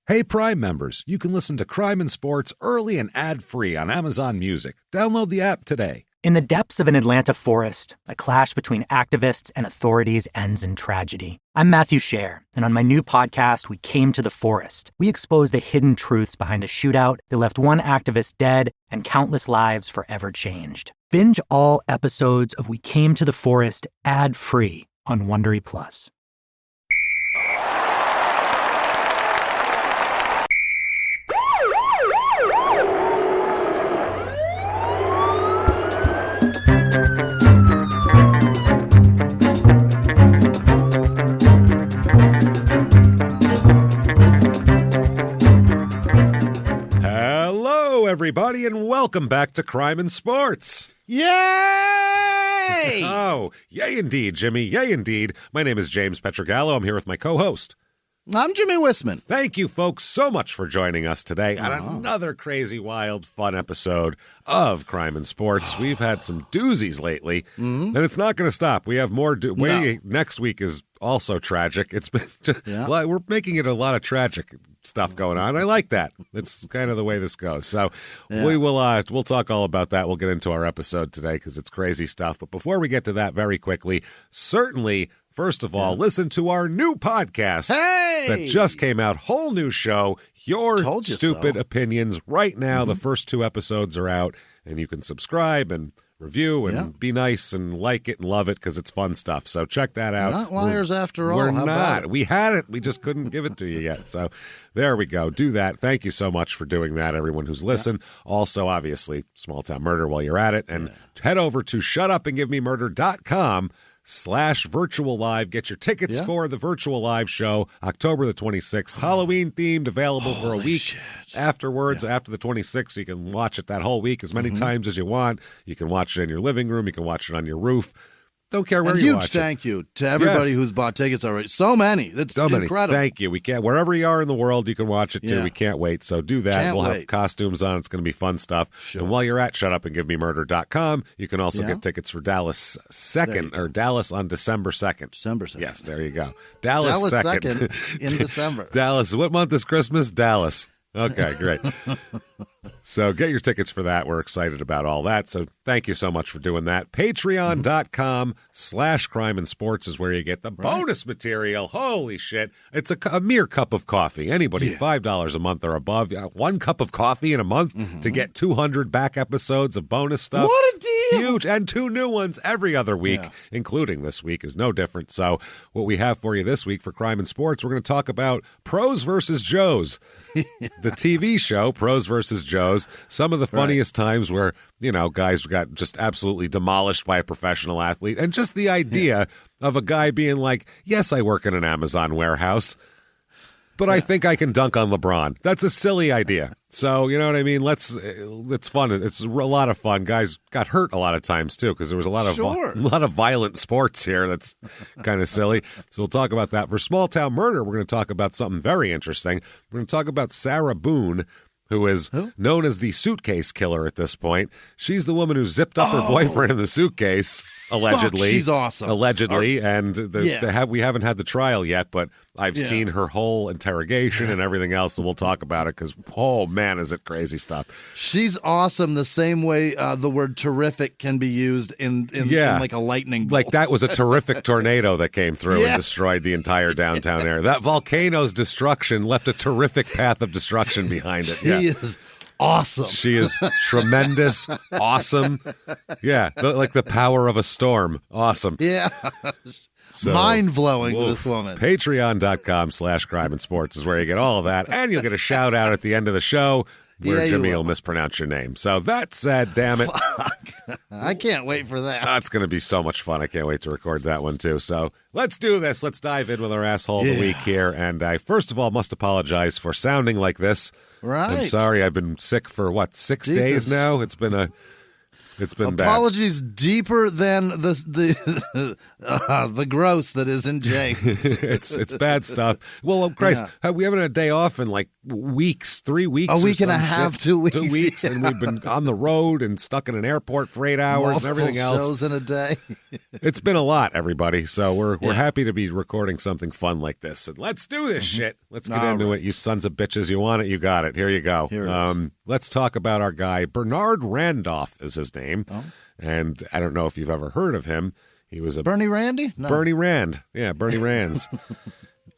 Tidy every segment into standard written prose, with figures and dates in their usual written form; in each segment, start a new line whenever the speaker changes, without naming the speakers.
Hey, Prime members, you can listen to Crime and Sports early and ad-free on Amazon Music. Download the app today.
In the depths of an Atlanta forest, a clash between activists and authorities ends in tragedy. I'm Matthew Scher, and on my new podcast, We Came to the Forest, we expose the hidden truths behind a shootout that left one activist dead and countless lives forever changed. Binge all episodes of We Came to the Forest ad-free on Wondery Plus.
Hello, everybody, and welcome back to Crime and Sports.
Yay!
Oh, yay indeed, Jimmie, yay indeed. My name is James Pietragallo. I'm here with my co-host.
I'm Jimmie Whisman.
Thank you, folks, so much for joining us today on another crazy, wild, fun episode of Crime and Sports. We've had some doozies lately, and it's not going to stop. We have more. Next week is also tragic. It's been we're making it a lot of tragic stuff going on. I like that. It's kind of the way this goes. So we'll talk all about that. We'll get into our episode today because it's crazy stuff. But before we get to that, very quickly, certainly. First of all, listen to our new podcast that just came out. Whole new show, Your Stupid Opinions. Right now, the first 2 episodes are out, and you can subscribe and review and be nice and like it and love it because it's fun stuff. So check that out.
We're not liars after all.
We're not. We had it. We just couldn't give it to you yet. So there we go. Do that. Thank you so much for doing that, everyone who's listened. Also, obviously, Small Town Murder while you're at it. And head over to shutupandgivememurder.com/virtual live. Get your tickets for the virtual live show, October the 26th. Halloween themed, available for a week afterwards, after the 26th. You can watch it that whole week as many times as you want. You can watch it in your living room. You can watch it on your roof. Don't care where you watch it.
Huge thank you to everybody who's bought tickets already. So many. That's incredible.
Thank you. We can't. Wherever you are in the world, you can watch it too. We can't wait. So do that. We'll have costumes on. It's going to be fun stuff. Sure. And while you're at shutupandgivememurder.com, you can also get tickets for Dallas Dallas on December 2nd.
December 2nd.
Yes, there you go. Dallas
2nd in December.
Dallas. What month is Christmas? Dallas. Okay, great. So get your tickets for that. We're excited about all that. So thank you so much for doing that. Patreon.com/crime and sports is where you get the bonus material. Holy shit. It's a mere cup of coffee. Anybody, $5 a month or above. 1 cup of coffee in a month to get 200 back episodes of bonus stuff.
What a deal.
Huge. And 2 new ones every other week, including this week is no different. So what we have for you this week for Crime and Sports, we're going to talk about Pros versus Joes. The TV show, Pros versus Joes. Some of the funniest times where, guys got just absolutely demolished by a professional athlete. And just the idea of a guy being like, yes, I work in an Amazon warehouse, but I think I can dunk on LeBron. That's a silly idea. So, you know what I mean? It's fun. It's a lot of fun. Guys got hurt a lot of times, too, because there was a lot of violent sports here. That's kind of silly. So we'll talk about that. For Small Town Murder, we're going to talk about something very interesting. We're going to talk about Sarah Boone, who is known as the suitcase killer at this point. She's the woman who zipped up her boyfriend in the suitcase, allegedly.
She's awesome.
Allegedly, we haven't had the trial yet, but I've seen her whole interrogation and everything else, and we'll talk about it because, oh, man, is it crazy stuff.
She's awesome the same way the word terrific can be used in like a lightning bolt.
Like that was a terrific tornado that came through and destroyed the entire downtown area. That volcano's destruction left a terrific path of destruction behind it.
She is awesome.
She is tremendous, awesome. Yeah, like the power of a storm. Awesome.
Yeah. So, mind-blowing, this woman.
Patreon.com/crime and sports is where you get all of that. And you'll get a shout-out at the end of the show where Jimmie will mispronounce your name. So that said, damn it.
I can't wait for that.
That's going to be so much fun. I can't wait to record that one, too. So let's do this. Let's dive in with our asshole of the week here. And I, first of all, must apologize for sounding like this.
Right.
I'm sorry. I've been sick for, 6 days now? It's been a It's been
apologies deeper than the gross that is in James.
It's bad stuff. Well, Christ, we haven't had a day off in like weeks, 3 weeks,
a week and a half, 2 weeks,
2 weeks, and we've been on the road and stuck in an airport for 8 hours and everything else.
Shows in a day.
It's been a lot, everybody. So we're happy to be recording something fun like this. And let's do this shit. Let's get into it, you sons of bitches. You want it, you got it. Here you go.
Here it is.
Let's talk about our guy. Bernard Randolph is his name. Oh. And I don't know if you've ever heard of him. He was a
Bernie Randy? No.
Bernie Rand. Yeah, Bernie Rands.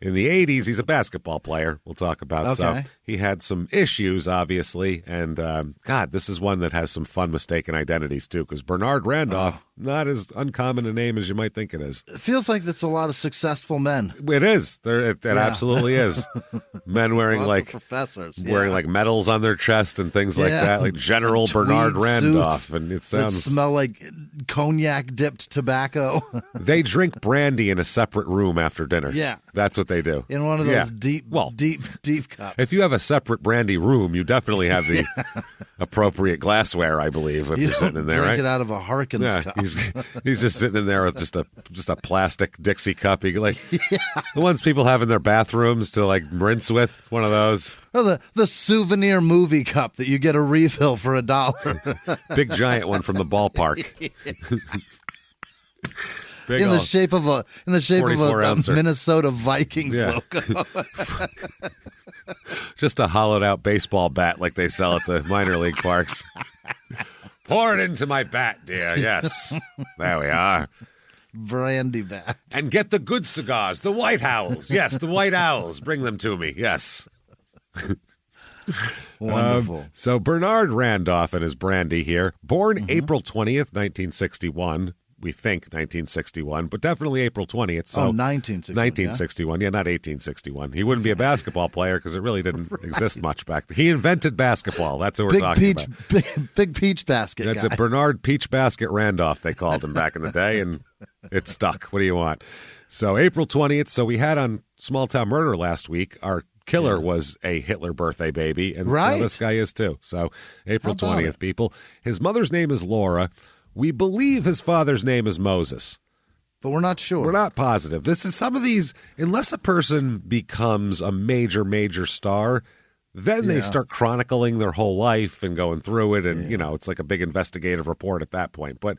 In the 80s, he's a basketball player we'll talk about.
Okay.
So he had some issues, obviously. And, God, this is one that has some fun mistaken identities, too, because Bernard Randolph, not as uncommon a name as you might think it is.
It feels like it's a lot of successful men.
It is. It absolutely is. Men wearing
like professors,
wearing like medals on their chest and things like that, like General Bernard Randolph. And it sounds
smell like cognac dipped tobacco.
They drink brandy in a separate room after dinner.
Yeah.
That's what they do.
In one of those deep cups.
If you have a separate brandy room, you definitely have the appropriate glassware, I believe, if you're sitting in there,
drink
right?
it out of a Harkins cup.
He's just sitting in there with just a plastic Dixie cup. The ones people have in their bathrooms to like rinse with, one of those.
Or the souvenir movie cup that you get a refill for $1.
Big giant one from the ballpark.
In the shape of a Minnesota Vikings logo.
Just a hollowed out baseball bat like they sell at the minor league parks. Pour it into my bat, dear. Yes. There we are.
Brandy bat.
And get the good cigars, the White Owls. Yes, the White Owls. Bring them to me. Yes.
Wonderful.
So Bernard Randolph and his brandy here, born April 20th, 1961. We think 1961, but definitely April 20th. So
1961.
1961, not 1861. He wouldn't be a basketball player because it really didn't exist much back then. He invented basketball. That's what we're talking about.
Big peach basket.
That's
guy.
a Bernard Peach Basket Randolph, they called him back in the day, and it stuck. What do you want? So April 20th. So we had on Small Town Murder last week, our killer was a Hitler birthday baby, and this guy is too. So April 20th, people. His mother's name is Laura. We believe his father's name is Moses.
But we're not sure.
We're not positive. This is some of these, unless a person becomes a major, major star, then they start chronicling their whole life and going through it. And, it's like a big investigative report at that point. But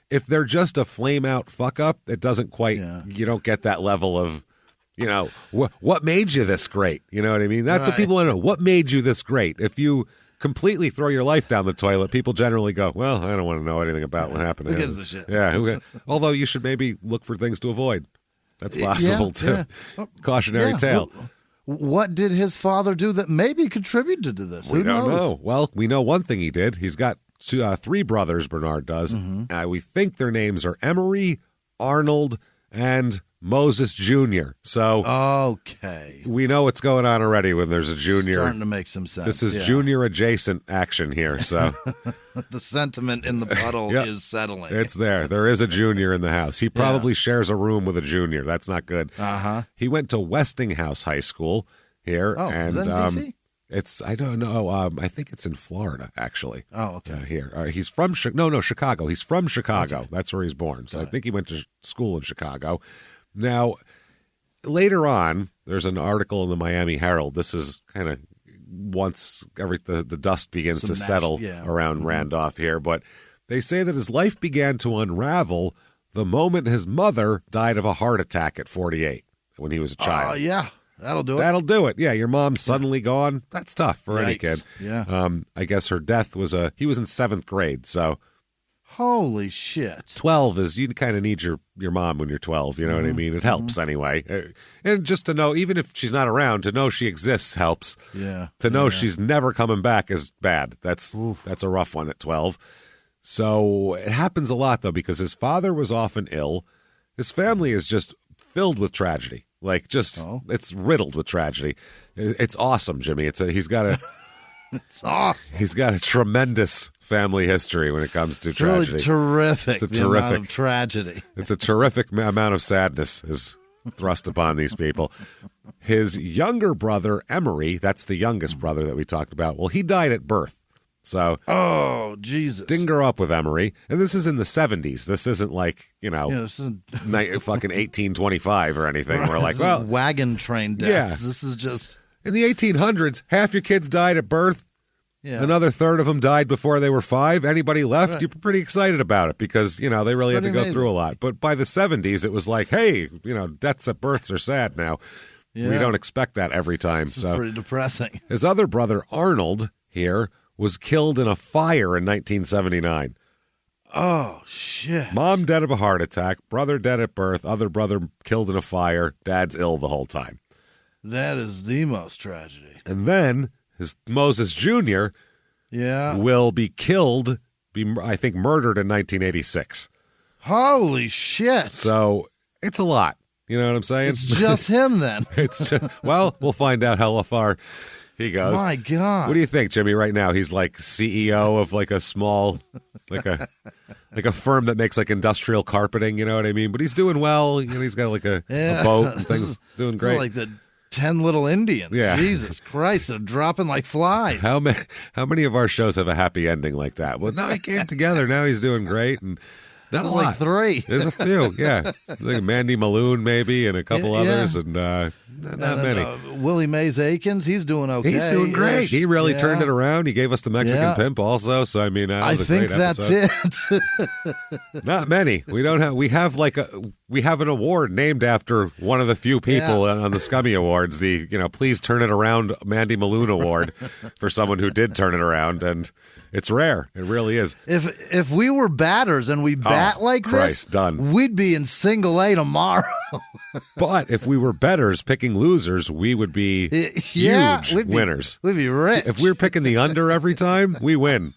if they're just a flame out fuck up, it doesn't quite, you don't get that level of, what made you this great? You know what I mean? That's what people want to know. What made you this great? If you completely throw your life down the toilet, people generally go, well, I don't want to know anything about what happened.
Who gives a shit?
Yeah. Although you should maybe look for things to avoid. That's possible, too. Yeah. Cautionary tale.
What did his father do that maybe contributed to this?
We don't know. Well, we know one thing he did. He's got 3 brothers, Bernard does. We think their names are Emery, Arnold, and Moses Jr. So we know what's going on already when there's a junior.
Starting to make some sense.
This is junior adjacent action here. So
the sentiment in the puddle is settling.
It's there. There is a junior in the house. He probably shares a room with a junior. That's not good. He went to Westinghouse High School here.
And is that in DC?
I don't know. I think it's in Florida, actually.
Oh, okay.
Here. He's from Chicago. He's from Chicago. Okay. That's where he's born. So I think he went to school in Chicago. Now, later on, there's an article in the Miami Herald. This is kind of once the dust begins to settle around Randolph here. But they say that his life began to unravel the moment his mother died of a heart attack at 48 when he was a child.
That'll do it.
That'll do it. Yeah, your mom's suddenly gone. That's tough for any kid.
Yeah.
I guess her death was he was in 7th grade, so.
Holy shit.
12 is, you kind of need your mom when you're 12, you know what I mean? It helps anyway. And just to know, even if she's not around, to know she exists helps.
Yeah.
To know she's never coming back is bad. That's a rough one at 12. So it happens a lot, though, because his father was often ill. His family is just filled with tragedy. Like, it's riddled with tragedy. It's awesome, Jimmy. He's got a...
It's awesome.
He's got a tremendous family history when it comes to tragedy.
Really terrific. It's a terrific amount of tragedy.
It's a terrific amount of sadness is thrust upon these people. His younger brother, Emery, that's the youngest brother that we talked about. Well, he died at birth. So,
oh, Jesus.
Didn't grow up with Emery. And this is in the 70s. This isn't like,
this isn't
fucking 1825 or anything. Right. We're like, well.
Wagon train deaths. Yeah. This is just.
In the 1800s, half your kids died at birth. Yeah. Another third of them died before they were 5. Anybody left, right. You're pretty excited about it because, they really had to go through a lot. But by the 70s, it was like, hey, deaths at births are sad now. Yeah. We don't expect that every time.
This is pretty depressing.
His other brother, Arnold, here, was killed in a fire in 1979.
Oh, shit.
Mom dead of a heart attack, brother dead at birth, other brother killed in a fire, dad's ill the whole time.
That is the most tragedy.
And then his Moses Jr. will be killed, I think murdered in 1986.
Holy shit.
So it's a lot. You know what I'm saying?
It's just him then.
We'll find out how far he goes.
My God.
What do you think, Jimmie, right now? He's like CEO of like a small, like a firm that makes like industrial carpeting, you know what I mean? But he's doing well. He's got like a boat and things. Doing great.
Like the 10 little Indians. Yeah. Jesus Christ, they're dropping like flies.
How many of our shows have a happy ending like that? Well, now he came together. Now he's doing great. And not a lot.
Like 3.
There's a few, yeah. Like Mandy Maloon maybe and a couple others and not many.
Willie Mays Aikens, he's doing okay.
He's doing great. He really turned it around. He gave us the Mexican Pimp also. So I mean,
I think that's it.
Not many. We have an award named after one of the few people on the Scummy Awards. The Please Turn It Around Mandy Maloon Award for someone who did turn it around, and it's rare. It really is.
If we were batters and we bat this,
done.
We'd be in single A tomorrow.
But if we were betters picking losers, we would be huge winners.
We'd be rich.
If we were picking the under every time, we win.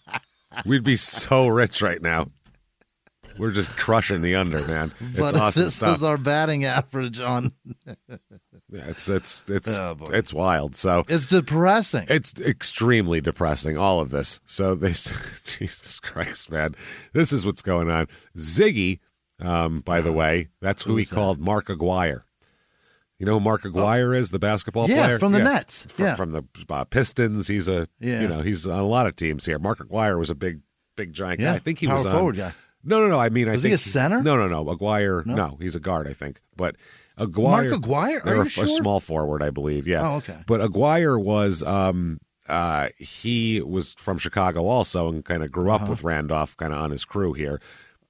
We'd be so rich right now. We're just crushing the under, man. It's awesome
this
stuff.
Was our batting average on.
It's wild. So
it's depressing.
It's extremely depressing. All of this. So Jesus Christ, man, this is what's going on. Ziggy, by the way, that's who he called Mark Aguirre. You know who Mark Aguirre is, the basketball player?
From the Nets.
From the Pistons. He's he's on a lot of teams here. Mark Aguirre was a big giant guy. I think he was
power forward guy.
No. I mean,
was he a center?
No. Aguirre, no, he's a guard, I think. But Aguirre,
Mark Aguirre, are you sure?
A small forward, I believe. Yeah.
Oh, okay.
But Aguirre was he was from Chicago also, and kind of grew up with Randolph, kind of on his crew here.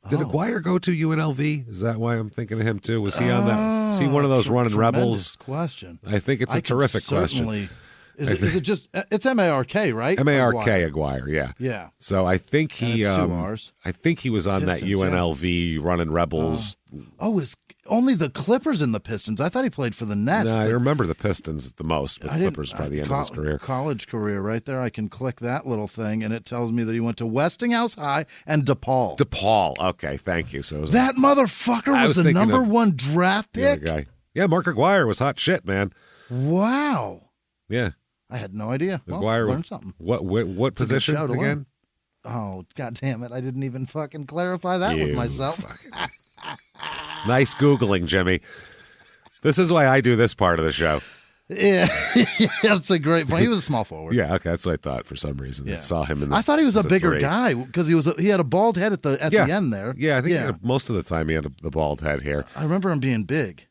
Did Aguirre go to UNLV? Is that why I'm thinking of him too? Was he on that? Is he one of those running rebels?
Question.
I think it's a terrific question.
Is it just? It's M-A-R-K, right?
M-A-R-K Aguirre, yeah.
Yeah.
So I think he.
That's 2 R's.
I think he was on
Pistons,
that UNLV running rebels.
Is only the Clippers and the Pistons? I thought he played for the Nets.
No, I remember the Pistons the most, but Clippers by the end of his career.
College career, right there. I can click that little thing, and it tells me that he went to Westinghouse High and DePaul.
DePaul. Okay, thank you. So
that motherfucker was the number 1 draft pick.
Guy. Yeah, Mark Aguirre was hot shit, man.
Wow.
Yeah.
I had no idea.
Aguirre,
learned something.
What position again?
Oh, God damn it. I didn't even fucking clarify that with myself.
Nice Googling, Jimmie. This is why I do this part of the show.
Yeah, that's a great point. He was a small forward.
Yeah, okay, that's what I thought for some reason. Yeah. I saw him in the,
I thought he was a bigger guy because he had a bald head at the end there.
Yeah, I think most of the time he had the bald head here.
I remember him being big.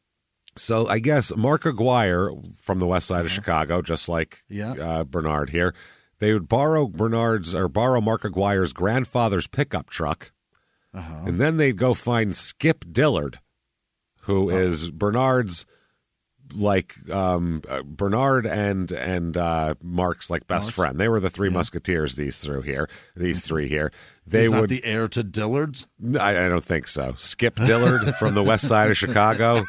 So I guess Mark Aguirre from the west side of Chicago, just like Bernard here, they would borrow Mark Aguirre's grandfather's pickup truck, and then they'd go find Skip Dillard, who is Bernard's Bernard and Mark's best friend. They were the 3 musketeers. These 3 here. They
not the heir to Dillard's?
I don't think so. Skip Dillard from the west side of Chicago,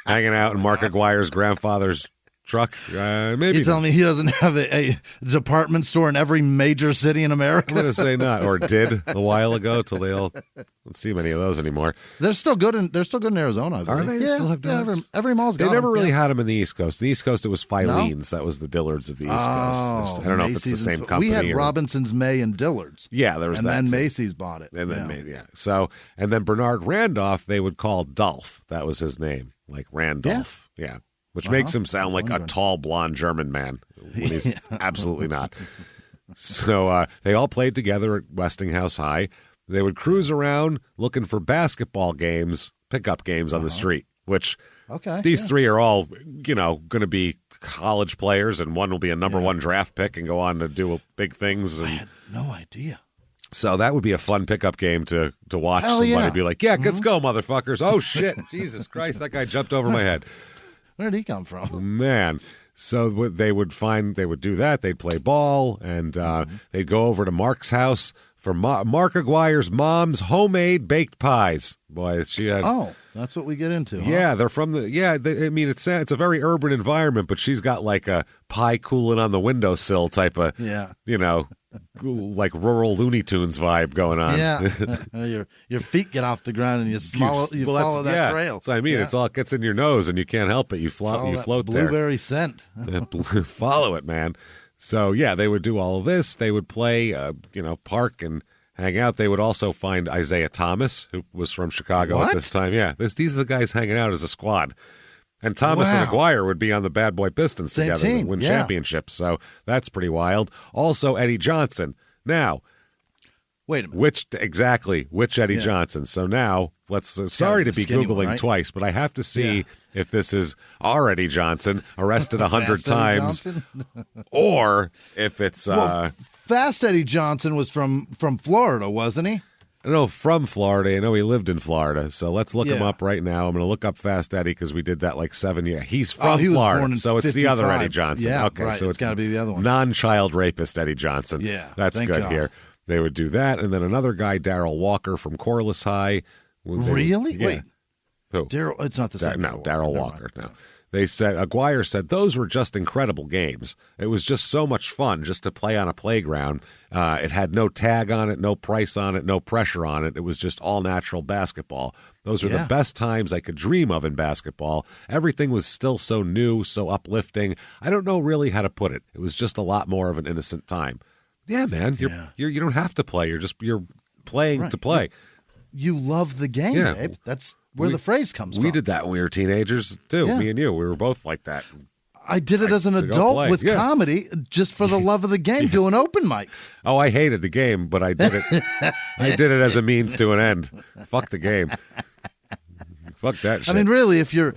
hanging out in Mark Aguirre's grandfather's truck. Maybe
you're telling me he doesn't have a department store in every major city in America?
I'm going to say not, or did a while ago, till they all don't see many of those anymore.
They're still good in Arizona.
Are they?
Yeah,
still have Dillards?
every mall's got
them. They never really
had
had them in the East Coast. The East Coast, it was Filene's. That was the Dillards of the East Coast. I don't know if it's the same company.
We had Robinson's May and Dillard's.
Yeah, there was
and
that.
And then Macy's bought it.
And then So, and then Bernard Randolph, they would call Dolph. That was his name, like Randolph. Yeah. Which makes him sound like a tall, blonde German man when he's absolutely not. So they all played together at Westinghouse High. They would cruise around looking for basketball games, pickup games on the street, which these three are all, going to be college players, and one will be a number one draft pick and go on to do big things. And
I had no idea.
So that would be a fun pickup game to watch. Somebody be like, let's go, motherfuckers. Oh, shit. Jesus Christ, that guy jumped over my head.
Where did he come from?
Man. So they would do that. They'd play ball, and they'd go over to Mark's house for Mark Aguirre's mom's homemade baked pies. Boy, she had...
Oh, that's what we get into, huh?
Yeah, they're from the... Yeah, it's a very urban environment, but she's got like a pie cooling on the windowsill type of, like rural Looney Tunes vibe going on.
Yeah, your feet get off the ground and you follow that trail.
That's what I mean. It all gets in your nose and you can't help it. You float there.
Blueberry scent.
Follow it, man. So, they would do all of this. They would play, park and hang out. They would also find Isaiah Thomas, who was from Chicago at this time. Yeah, these are the guys hanging out as a squad. And Thomas and Aguirre would be on the Bad Boy Pistons together to win championships. So that's pretty wild. Also, Eddie Johnson. Now,
wait a minute.
Which Eddie Johnson? So now, sorry to be Googling twice, but I have to see if this is our Eddie Johnson, arrested 100 times, or if it's...
Fast Eddie Johnson was from Florida, wasn't he?
No, from Florida. I know he lived in Florida. So let's look him up right now. I'm going to look up Fast Eddie because we did that like 7 years. He's from Florida, so it's the other Eddie Johnson.
Yeah,
okay,
right.
so
it's got to be the other one.
Non-child rapist Eddie Johnson.
Yeah,
that's good
God.
Here. They would do that, and then another guy, Darrell Walker from Corliss High.
Really? Wait.
Who?
Darrell? It's not the same.
No, Darrell Walker. No. They said, Aguirre said, those were just incredible games. It was just so much fun just to play on a playground. It had no tag on it, no price on it, no pressure on it. It was just all natural basketball. Those were the best times I could dream of in basketball. Everything was still so new, so uplifting. I don't know really how to put it. It was just a lot more of an innocent time. Yeah, man, you don't have to play. You're playing to play.
You love the game, babe. That's where the phrase comes from.
We did that when we were teenagers, too. Yeah. Me and you. We were both like that.
I did it as an adult with comedy just for the love of the game, doing open mics.
Oh, I hated the game, but I did it. I did it as a means to an end. Fuck the game. Fuck that shit.
I mean, really, if you're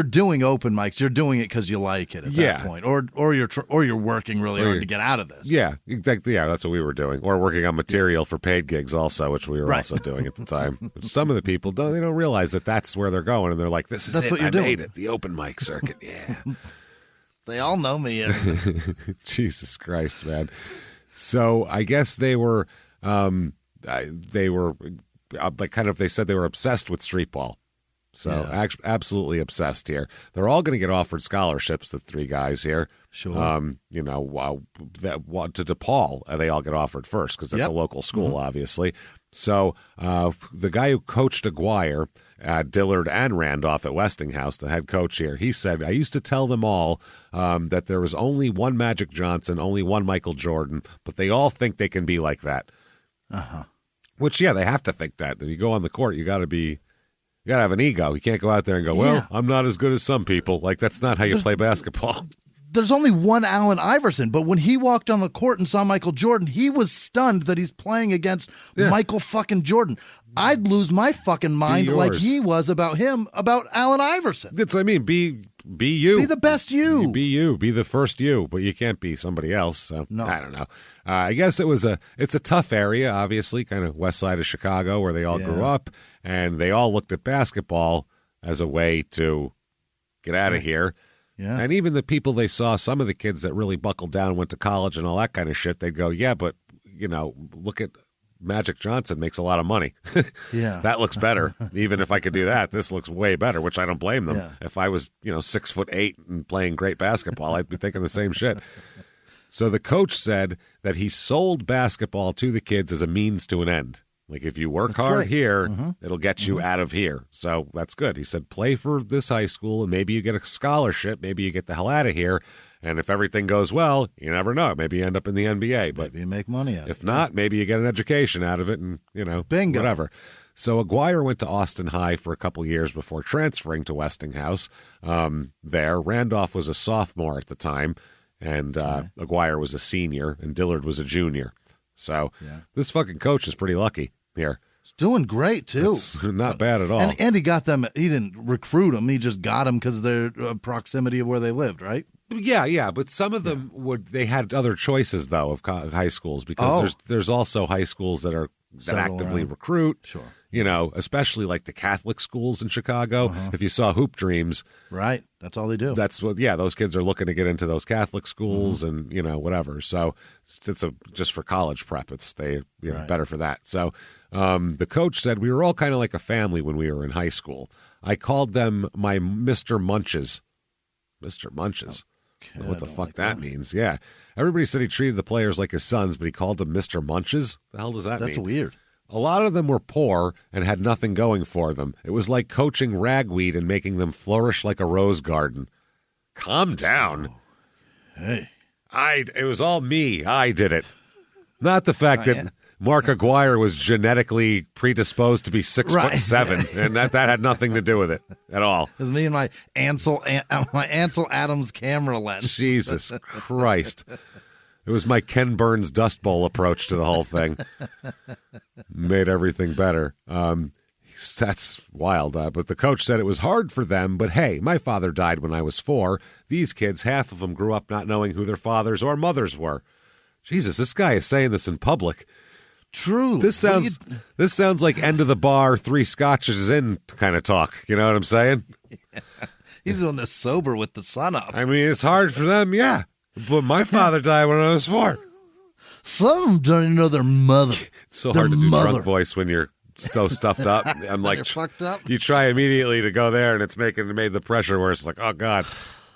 doing open mics, you're doing it because you like it at that point, or you're working really hard to get out of this.
Yeah, exactly. Yeah, that's what we were doing, or working on material for paid gigs also, which we were also doing at the time. Some of the people don't realize that that's where they're going, and they're like, "This is
that's
it.
What you're doing.
Made it. The open mic circuit." Yeah,
they all know me.
Jesus Christ, man. So I guess they were like they said they were obsessed with street ball. So absolutely obsessed here. They're all going to get offered scholarships, the three guys here.
Sure.
To DePaul, they all get offered first because that's a local school, obviously. So the guy who coached Aguirre, Dillard and Randolph at Westinghouse, the head coach here, he said, I used to tell them all that there was only one Magic Johnson, only one Michael Jordan, but they all think they can be like that.
Uh-huh.
Which, they have to think that. When you go on the court, you got to have an ego. You can't go out there and go, well, I'm not as good as some people. Like, that's not how you play basketball.
There's only one Allen Iverson, but when he walked on the court and saw Michael Jordan, he was stunned that he's playing against Michael fucking Jordan. I'd lose my fucking mind like he was about Allen Iverson.
That's what I mean. Be you.
Be the best you.
Be you. Be the first you, but you can't be somebody else. So,
no.
I don't know. I guess it's a tough area, obviously, kind of west side of Chicago where they all grew up, and they all looked at basketball as a way to get out of here.
Yeah.
And even the people they saw, some of the kids that really buckled down, went to college and all that kind of shit, they'd go, yeah, but, look at Magic Johnson makes a lot of money.
Yeah.
That looks better. Even if I could do that, this looks way better, which I don't blame them.
Yeah.
If I was, 6'8" and playing great basketball, I'd be thinking the same shit. So the coach said that he sold basketball to the kids as a means to an end. Like, if you work hard here, it'll get you out of here. So that's good. He said, play for this high school, and maybe you get a scholarship. Maybe you get the hell out of here. And if everything goes well, you never know. Maybe you end up in the NBA. But
maybe you make money out of it.
If not, maybe you get an education out of it and,
bingo.
Whatever. So Aguirre went to Austin High for a couple years before transferring to Westinghouse. There, Randolph was a sophomore at the time. and Aguirre was a senior, and Dillard was a junior. So this fucking coach is pretty lucky here.
He's doing great, too.
It's not bad at all.
And he got them, he didn't recruit them, he just got them because of their proximity of where they lived, right?
Yeah, but some of them they had other choices, though, of high schools, because there's also high schools that actively recruit.
Sure.
You know, especially like the Catholic schools in Chicago. If you saw Hoop Dreams,
right, that's all they do.
That's what. Yeah, those kids are looking to get into those Catholic schools, and whatever. So it's just for college prep. It's better for that. So the coach said we were all kind of like a family when we were in high school. I called them my Mr. Munches. Mr. Munches. Okay, what the fuck that means? Yeah, everybody said he treated the players like his sons, but he called them Mr. Munches. The hell does that mean?
That's weird.
A lot of them were poor and had nothing going for them. It was like coaching ragweed and making them flourish like a rose garden. Calm down.
Hey.
It was all me. I did it. Not the fact that Mark Aguirre was genetically predisposed to be 6'7", and that had nothing to do with it at all.
It was me and my Ansel Adams camera lens.
Jesus Christ. It was my Ken Burns Dust Bowl approach to the whole thing. Made everything better. That's wild. But the coach said it was hard for them, but hey, my father died when I was 4. These kids, half of them grew up not knowing who their fathers or mothers were. Jesus, this guy is saying this in public.
True.
This sounds like end of the bar, 3 scotches in kind of talk. You know what I'm saying?
Yeah. He's doing this sober with the sun up.
I mean, it's hard for them, yeah. But my father died when I was 4.
Some of them don't even know their mother.
It's so hard to do drunk voice when you're so stuffed up. I'm like,
you're fucked up.
You try immediately to go there, and it's made the pressure where it's like, oh God,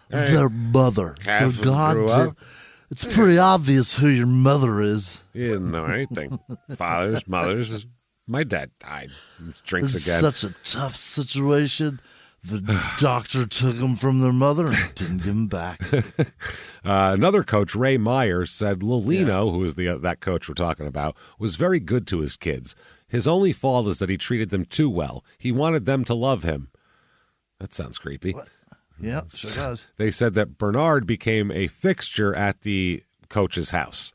their mother. For God, it's pretty obvious who your mother is.
You didn't know anything. Fathers, mothers. My dad died. Drinks
it's
again.
Such a tough situation. The doctor took them from their mother and didn't give them back.
Another coach, Ray Meyer, said Lolino, who is that coach we're talking about, was very good to his kids. His only fault is that he treated them too well. He wanted them to love him. That sounds creepy.
What? Yeah, sure does.
They said that Bernard became a fixture at the coach's house,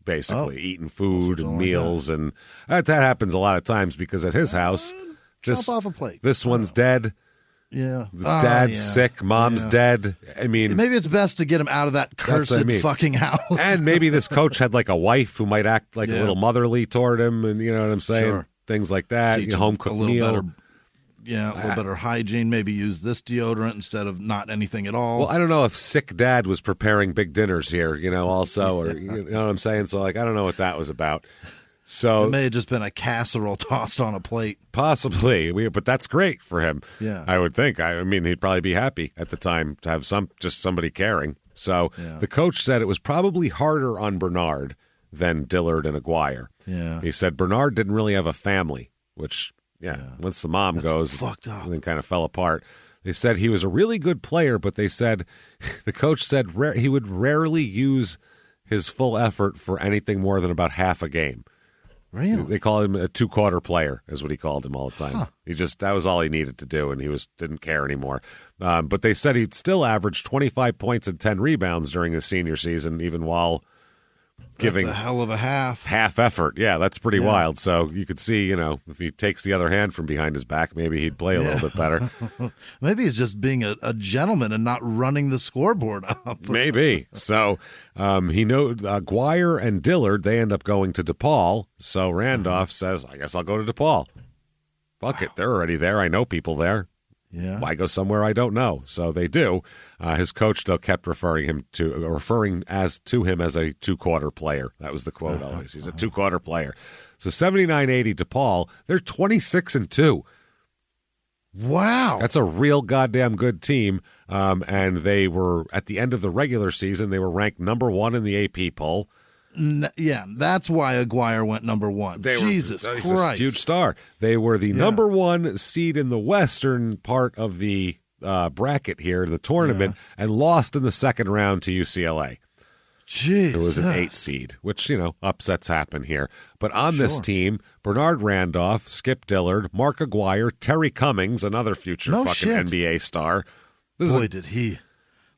basically, eating food and meals. And that happens a lot of times because at his house,
jump off a plate.
This one's dead.
Yeah.
Dad's sick. Mom's dead. I mean,
maybe it's best to get him out of that cursed fucking house.
And maybe this coach had like a wife who might act like a little motherly toward him. And you know what I'm saying? Sure. Things like that. Home cooked meal.
Better, a little better hygiene. Maybe use this deodorant instead of not anything at all.
Well, I don't know if sick dad was preparing big dinners here, also. Or you know what I'm saying? So, I don't know what that was about. So
it may have just been a casserole tossed on a plate.
Possibly, but that's great for him.
Yeah,
I would think. I mean, he'd probably be happy at the time to have somebody caring. So the coach said it was probably harder on Bernard than Dillard and Aguirre.
Yeah,
he said Bernard didn't really have a family, which once the mom goes,
fucked up.
Everything kind of fell apart. They said he was a really good player, but they said the coach said he would rarely use his full effort for anything more than about half a game.
Really?
They call him a 2-quarter player, is what he called him all the time. Huh. That was all he needed to do, and he didn't care anymore. But they said he'd still average 25 points and 10 rebounds during his senior season, even while giving
a hell of a half
effort. Yeah, that's pretty wild. So you could see, if he takes the other hand from behind his back, maybe he'd play a little bit better.
Maybe he's just being a gentleman and not running the scoreboard up.
Maybe. So he knows Aguirre and Dillard, they end up going to DePaul. So Randolph says, I guess I'll go to DePaul. Fuck it. They're already there. I know people there.
Yeah.
Why go somewhere I don't know? So they do. His coach, though, kept referring to him as a 2-quarter player. That was the quote always. He's a 2-quarter player. So 79-80 DePaul, they're 26-2.
Wow.
That's a real goddamn good team. And they were, at the end of the regular season, they were ranked number 1 in the AP poll.
Yeah, that's why Aguirre went number 1. Jesus Christ.
He's a huge star. They were the number 1 seed in the western part of the bracket here, the tournament, and lost in the second round to UCLA.
Jeez.
It was an 8 seed, which, upsets happen here. But on this team, Bernard Randolph, Skip Dillard, Mark Aguirre, Terry Cummings, another future NBA star.
Boy, did he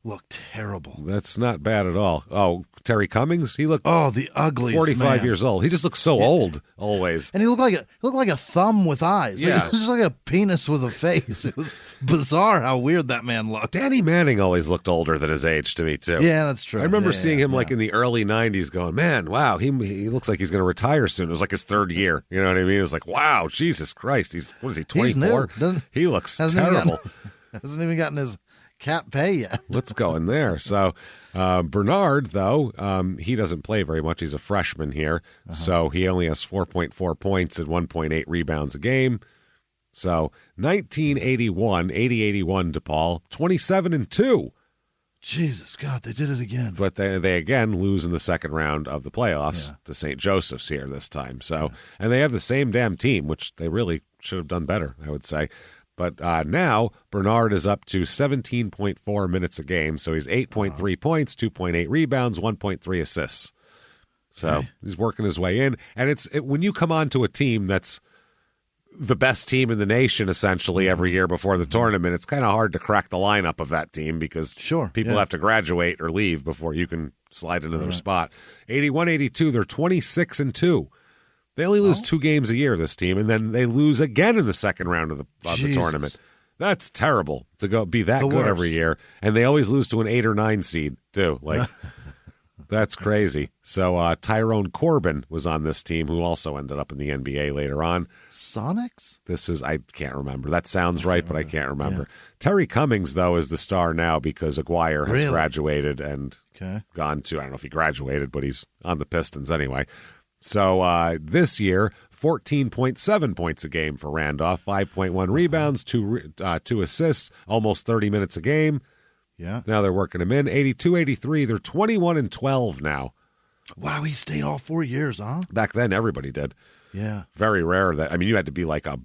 looked terrible.
That's not bad at all. Oh, Terry Cummings, he looked
the ugliest
45
man.
years old. He just looks so old always.
And he looked like a thumb with eyes.
Yeah.
Like, he was just like a penis with a face. It was bizarre how weird that man looked.
Danny Manning always looked older than his age to me, too.
Yeah, that's true.
I remember seeing him like in the early 90s going, man, wow, he looks like he's going to retire soon. It was like his third year. You know what I mean? It was like, wow, Jesus Christ. What is he, 24? He looks terrible.
Hasn't even gotten his cap pay yet.
Let's go in there. So Bernard, though, he doesn't play very much. He's a freshman here. So he only has 4.4 points and 1.8 rebounds a game. So 1981, 80-81 DePaul, 27-2.
Jesus, God, they did it again.
But they again lose in the second round of the playoffs to St. Joseph's here this time. So, and they have the same damn team, which they really should have done better, I would say. But now Bernard is up to 17.4 minutes a game. So he's 8.3 points, 2.8 rebounds, 1.3 assists. So he's working his way in. And when you come on to a team that's the best team in the nation essentially every year before the tournament, it's kind of hard to crack the lineup of that team because people have to graduate or leave before you can slide into their spot. 81-82, they're 26-2. They only lose 2 games a year, this team, and then they lose again in the second round of the tournament. That's terrible to go be that good every year, and they always lose to an 8 or 9 seed too. Like that's crazy. So Tyrone Corbin was on this team, who also ended up in the NBA later on.
Sonics?
I can't remember. That sounds right, but I can't remember. Yeah. Terry Cummings, though, is the star now because Aguirre has graduated and gone to, I don't know if he graduated, but he's on the Pistons anyway. So this year, 14.7 points a game for Randolph, 5.1 rebounds, 2 assists, almost 30 minutes a game.
Yeah.
Now they're working him in. 82-83, they're 21-12 now.
Wow, he stayed all 4 years, huh?
Back then, everybody did.
Yeah.
Very rare that, you had to be like a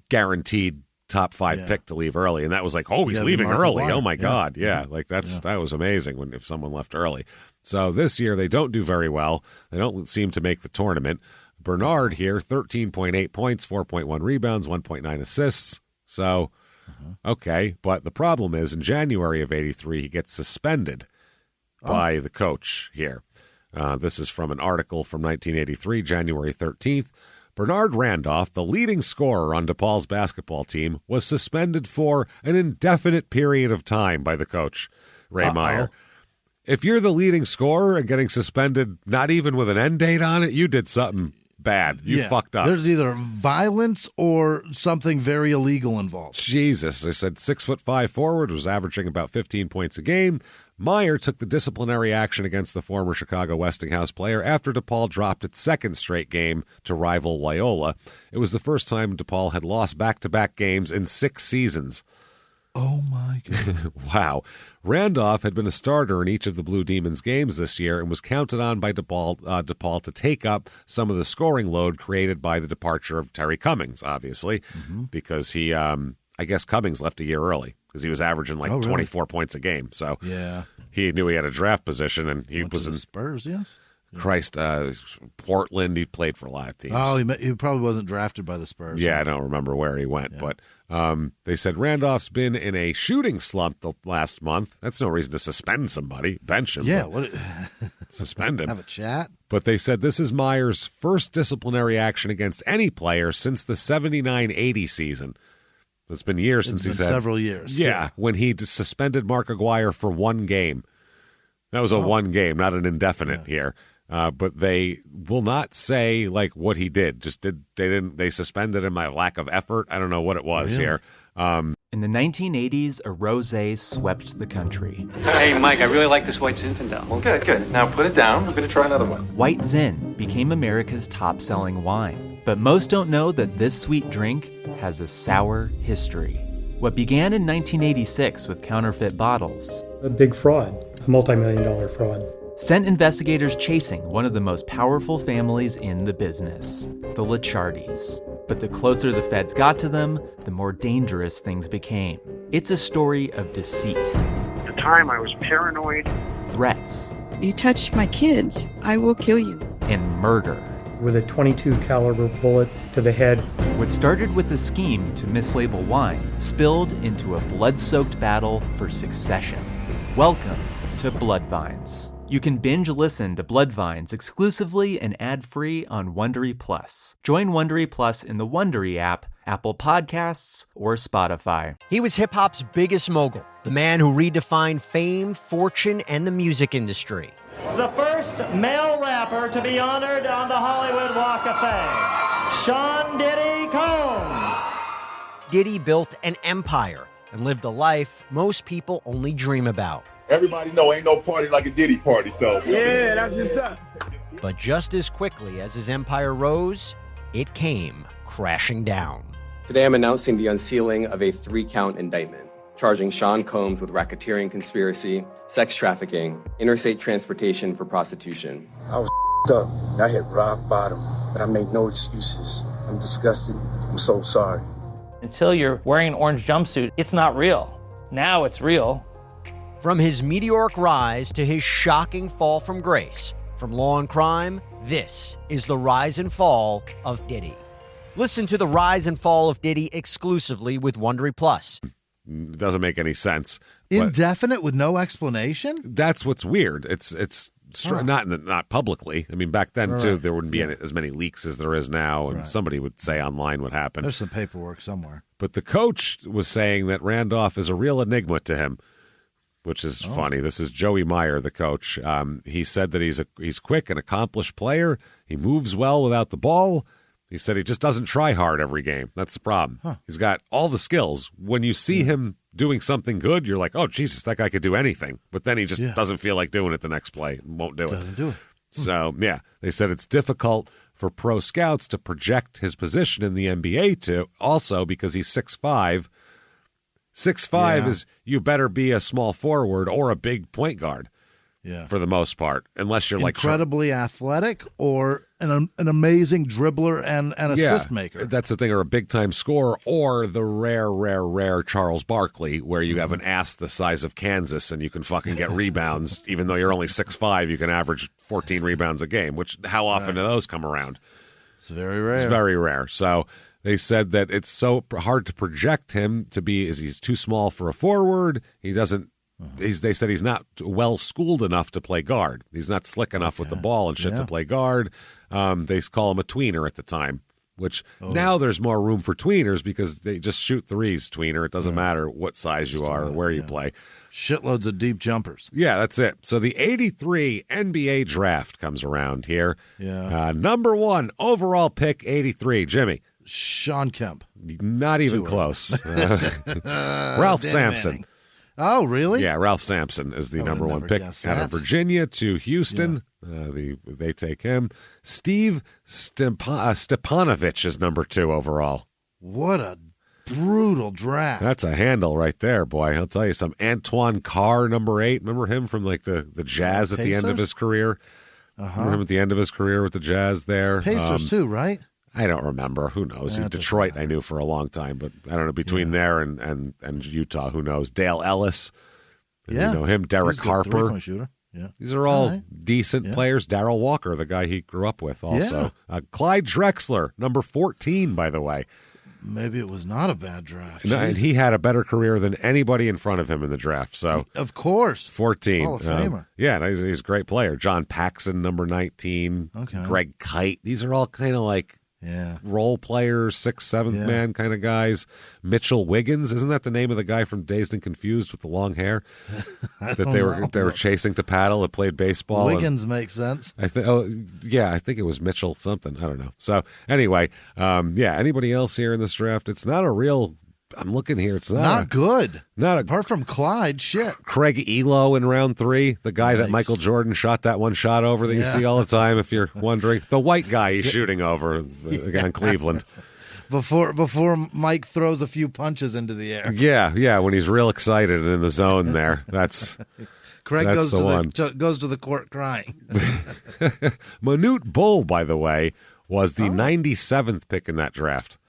guaranteed top 5 pick to leave early, and that was like, he's leaving early. Oh my God. Yeah. Like that was amazing if someone left early. So this year they don't do very well. They don't seem to make the tournament. Bernard here, 13.8 points, 4.1 rebounds, 1.9 assists. So, okay. But the problem is in January of 83, he gets suspended by the coach here. This is from an article from 1983, January 13th. Bernard Randolph, the leading scorer on DePaul's basketball team, was suspended for an indefinite period of time by the coach, Ray Meyer. If you're the leading scorer and getting suspended, not even with an end date on it, you did something bad. You fucked up.
There's either violence or something very illegal involved.
Jesus. I said 6'5" forward, was averaging about 15 points a game. Meyer took the disciplinary action against the former Chicago Westinghouse player after DePaul dropped its second straight game to rival Loyola. It was the first time DePaul had lost back-to-back games in 6 seasons.
Oh, my God.
Wow. Randolph had been a starter in each of the Blue Demons games this year and was counted on by DePaul to take up some of the scoring load created by the departure of Terry Cummings, obviously, because he, I guess Cummings left a year early because he was averaging 24 points a game. So he knew he had a draft position, and he was in
the Spurs, yes.
Portland. He played for a lot of teams.
Oh, he probably wasn't drafted by the Spurs.
Yeah, I don't remember where he went, but they said Randolph's been in a shooting slump the last month. That's no reason to suspend somebody, bench him.
Yeah,
suspend him.
Have a chat.
But they said this is Meyer's first disciplinary action against any player since the 79-80 season. It's been years since he's had
several years.
Yeah, when he suspended Mark Aguirre for 1 game. That was a 1 game, not an indefinite here. But they will not say what he did. They suspended him by lack of effort. I don't know what it was here.
In the 1980s, a rosé swept the country.
Hey, Mike, I really like this White Zinfandel.
Well, good. Now put it down. We're going to try another one.
White Zin became America's top-selling wine. But most don't know that this sweet drink has a sour history. What began in 1986 with counterfeit bottles.
A big fraud, a multi-million-dollar fraud.
Sent investigators chasing one of the most powerful families in the business, the Licciardis. But the closer the feds got to them, the more dangerous things became. It's a story of deceit.
At the time, I was paranoid.
Threats.
You touch my kids, I will kill you.
And murder.
With a .22 caliber bullet to the head.
What started with a scheme to mislabel wine spilled into a blood-soaked battle for succession. Welcome to Bloodvines. You can binge listen to Bloodvines exclusively and ad-free on Wondery Plus. Join Wondery Plus in the Wondery app, Apple Podcasts, or Spotify.
He was hip-hop's biggest mogul, the man who redefined fame, fortune, and the music industry.
The first male rapper to be honored on the Hollywood Walk of Fame, Sean Diddy Combs.
Diddy built an empire and lived a life most people only dream about.
Everybody know ain't no party like a Diddy party, so.
Yeah, that's what's up.
But just as quickly as his empire rose, it came crashing down.
Today I'm announcing the unsealing of a 3-count indictment, charging Sean Combs with racketeering conspiracy, sex trafficking, interstate transportation for prostitution.
I was up. I hit rock bottom, but I made no excuses. I'm disgusted. I'm so sorry.
Until you're wearing an orange jumpsuit, it's not real. Now it's real.
From his meteoric rise to his shocking fall from grace, from law and crime, this is the rise and fall of Diddy. Listen to the rise and fall of Diddy exclusively with Wondery Plus.
Doesn't make any sense.
Indefinite with no explanation?
That's what's weird. It's not publicly. I mean, back then, too, there wouldn't be as many leaks as there is now, and somebody would say online what happened.
There's some paperwork somewhere.
But the coach was saying that Randolph is a real enigma to him, which is funny. This is Joey Meyer, the coach. He said that he's quick and accomplished player. He moves well without the ball. He said he just doesn't try hard every game. That's the problem. He's got all the skills. When you see him doing something good, you're like, oh, Jesus, that guy could do anything. But then he just doesn't feel like doing it the next play. Won't do it.
Doesn't do it.
So, yeah, they said it's difficult for pro scouts to project his position in the NBA too, also because he's 6'5". 6'5" is you better be a small forward or a big point guard.
Yeah.
For the most part, unless you're
incredibly athletic or an amazing dribbler and assist maker.
That's the thing, or a big time scorer, or the rare Charles Barkley, where you have an ass the size of Kansas and you can fucking get rebounds, even though you're only 6'5", you can average 14 rebounds a game. Which how often do those come around?
It's very rare.
It's very rare. So they said that it's so hard to project him to be, is he's too small for a forward. He doesn't. They said he's not well schooled enough to play guard. He's not slick enough with the ball and shit to play guard. They call him a tweener at the time, which now there's more room for tweeners because they just shoot threes. Tweener, it doesn't matter what size you are or where you play.
Shitloads of deep jumpers.
Yeah, that's it. So the 83 NBA draft comes around here.
Yeah.
Number 1 overall pick, 83. Jimmie.
Sean Kemp.
Not even close. Ralph Sampson.
Manning. Oh, really?
Yeah, Ralph Sampson is the number 1 pick out of Virginia to Houston. Yeah. They take him. Steve Stepanovich is number 2 overall.
What a brutal draft.
That's a handle right there, boy. I'll tell you some. Antoine Carr, number 8. Remember him from like the Jazz at the end of his career? Remember him at the end of his career with the Jazz there?
Pacers too, right?
I don't remember. Who knows? Detroit, I knew for a long time, but I don't know. Between there and Utah, who knows? Dale Ellis. You know him. Derek Harper.
Three-point shooter. Yeah.
These are all decent players. Darrell Walker, the guy he grew up with also. Clyde Drexler, number 14, by the way.
Maybe it was not a bad draft.
No, and he had a better career than anybody in front of him in the draft. So
of course.
14.
Hall of Famer.
Yeah, he's a great player. John Paxson, number 19.
Okay.
Greg Kite. These are all kind of like role players, 6th, 7th man kind of guys. Mitchell Wiggins, isn't that the name of the guy from Dazed and Confused with the long hair that they were chasing to paddle that played baseball?
Wiggins makes sense.
I think it was Mitchell something. I don't know. So anyway, anybody else here in this draft? It's not a real. I'm looking here. It's
not good.
Not
apart from Clyde. Shit.
Craig Elo in round 3, the guy that Michael Jordan shot that one shot over that you see all the time. If you're wondering, the white guy he's shooting over on Cleveland.
Before Mike throws a few punches into the air.
Yeah, when he's real excited and in the zone there. That's
Craig
goes
to the court crying.
Manute Bull, by the way, was the 97th pick in that draft.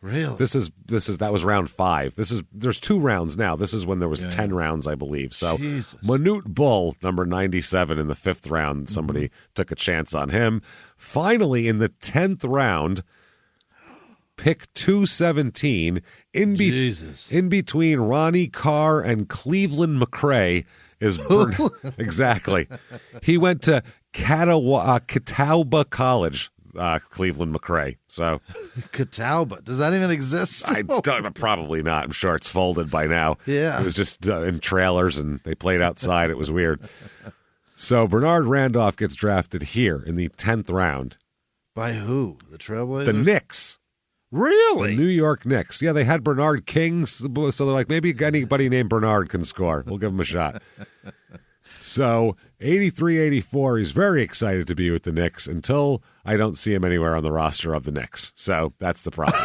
Really?
That was round 5. There's 2 rounds now. This is when there was 10 rounds, I believe. So
Jesus.
Manute Bull, number 97 in the 5th round. Somebody took a chance on him. Finally, in the 10th round, pick 217 in between Ronnie Carr and Cleveland McRae Exactly. He went to Catawba College, Cleveland McRae. So
Catawba, does that even exist?
Probably not. I'm sure it's folded by now.
Yeah.
It was just in trailers and they played outside. It was weird. So Bernard Randolph gets drafted here in the 10th round.
By who? The Trailblazers?
The Knicks.
Really?
The New York Knicks. Yeah, they had Bernard King, so they're like, maybe anybody named Bernard can score. We'll give him a shot. So 83-84, he's very excited to be with the Knicks until I don't see him anywhere on the roster of the Knicks. So that's the problem.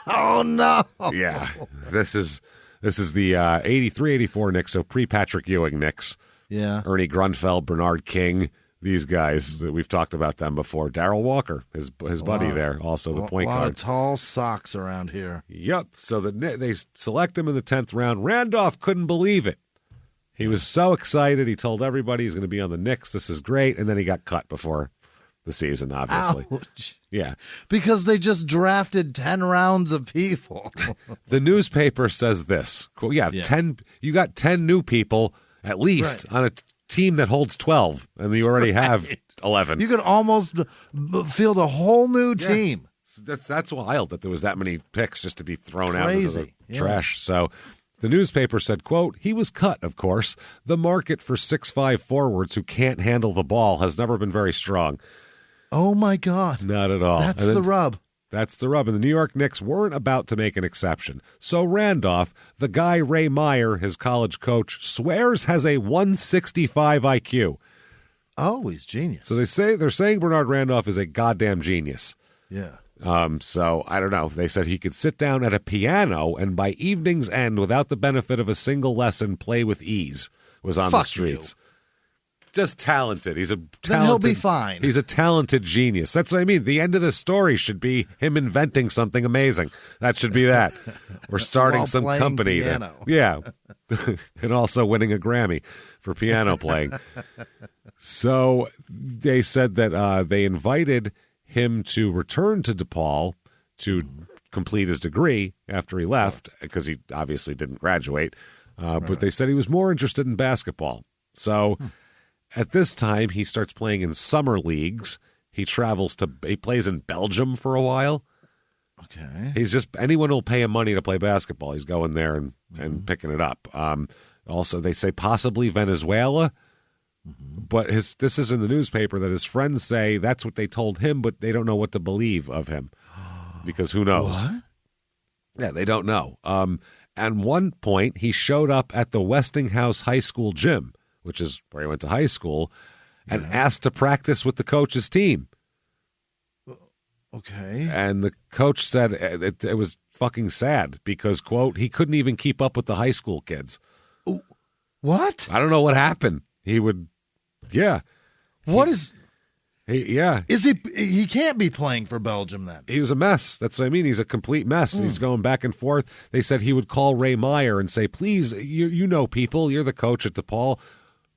Oh, no.
Yeah. This is the 83-84 Knicks, so pre-Patrick Ewing Knicks.
Yeah.
Ernie Grunfeld, Bernard King, these guys that we've talked about them before. Darrell Walker, his buddy there, also the point guard.
A lot of tall socks around here.
Yep. So they select him in the 10th round. Randolph couldn't believe it. He was so excited. He told everybody he's going to be on the Knicks. This is great. And then he got cut before the season, obviously.
Ouch.
Yeah.
Because they just drafted 10 rounds of people.
The newspaper says this. Yeah. 10. You got 10 new people at least on a team that holds 12, and you already have 11.
You could almost field a whole new team.
That's wild that there was that many picks just to be thrown out into the trash. So the newspaper said, quote, he was cut, of course. The market for 6'5" forwards who can't handle the ball has never been very strong.
Oh, my God.
Not at all.
That's the rub.
That's the rub. And the New York Knicks weren't about to make an exception. So Randolph, the guy Ray Meyer, his college coach, swears has a 165 IQ.
Oh, he's genius.
So they're saying Bernard Randolph is a goddamn genius.
Yeah.
So I don't know. They said he could sit down at a piano and by evening's end, without the benefit of a single lesson, play with ease. Was on the streets. Just talented. He's a talented.
Then he'll be fine.
He's a talented genius. That's what I mean. The end of the story should be him inventing something amazing. That should be that. We're starting some company. Yeah. And also winning a Grammy for piano playing. So they said that they invited him to return to DePaul to complete his degree after he left, because he obviously didn't graduate. But they said he was more interested in basketball. So at this time, he starts playing in summer leagues. He plays in Belgium for a while.
Okay.
He's just, anyone will pay him money to play basketball. He's going there and picking it up. Also, they say possibly Venezuela. But this is in the newspaper that his friends say that's what they told him, but they don't know what to believe of him because who knows?
What?
Yeah, they don't know. At one point, he showed up at the Westinghouse High School gym, which is where he went to high school, and asked to practice with the coach's team.
Okay.
And the coach said it was fucking sad because, quote, he couldn't even keep up with the high school kids.
What?
I don't know what happened. He would... Yeah.
Is
he
can't be playing for Belgium then.
He was a mess. That's what I mean. He's a complete mess. He's going back and forth. They said he would call Ray Meyer and say, please, you know people, you're the coach at DePaul.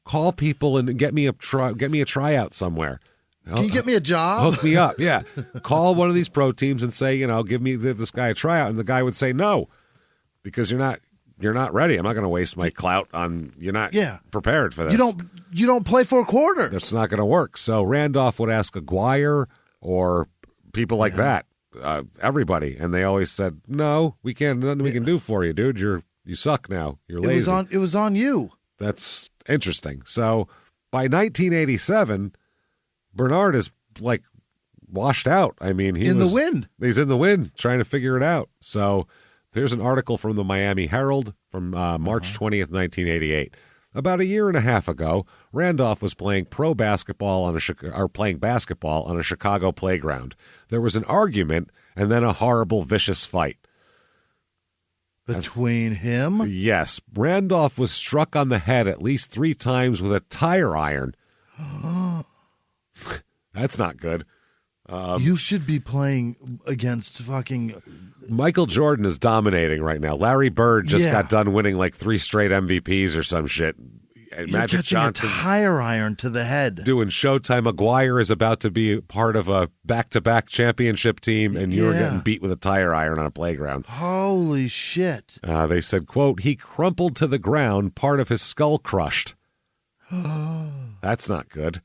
Call people and get me a tryout somewhere.
Can you get me a job?
Hook me up. Yeah. Call one of these pro teams and say, give me this guy a tryout. And the guy would say no, because you're not ready. I'm not going to waste my clout on you're not prepared for this.
You don't play 4 quarters.
That's not going to work. So Randolph would ask Aguirre or people like that, everybody, and they always said, "No, we can't. Nothing we can do for you, dude. You suck now. You're lazy."
It was on you.
That's interesting. So by 1987, Bernard is like washed out. I mean, he's in the wind trying to figure it out. So there's an article from the Miami Herald from March 20th, 1988. About a year and a half ago, Randolph was playing basketball on a Chicago playground. There was an argument and then a horrible, vicious fight.
Between him?
Yes. Randolph was struck on the head at least 3 times with a tire iron. That's not good.
You should be playing against fucking...
Michael Jordan is dominating right now. Larry Bird just got done winning like 3 straight MVPs or some shit. Magic Johnson
a tire iron to the head.
Doing Showtime. Maguire is about to be part of a back-to-back championship team, and you're getting beat with a tire iron on a playground.
Holy shit.
They said, quote, he crumpled to the ground, part of his skull crushed. That's not good.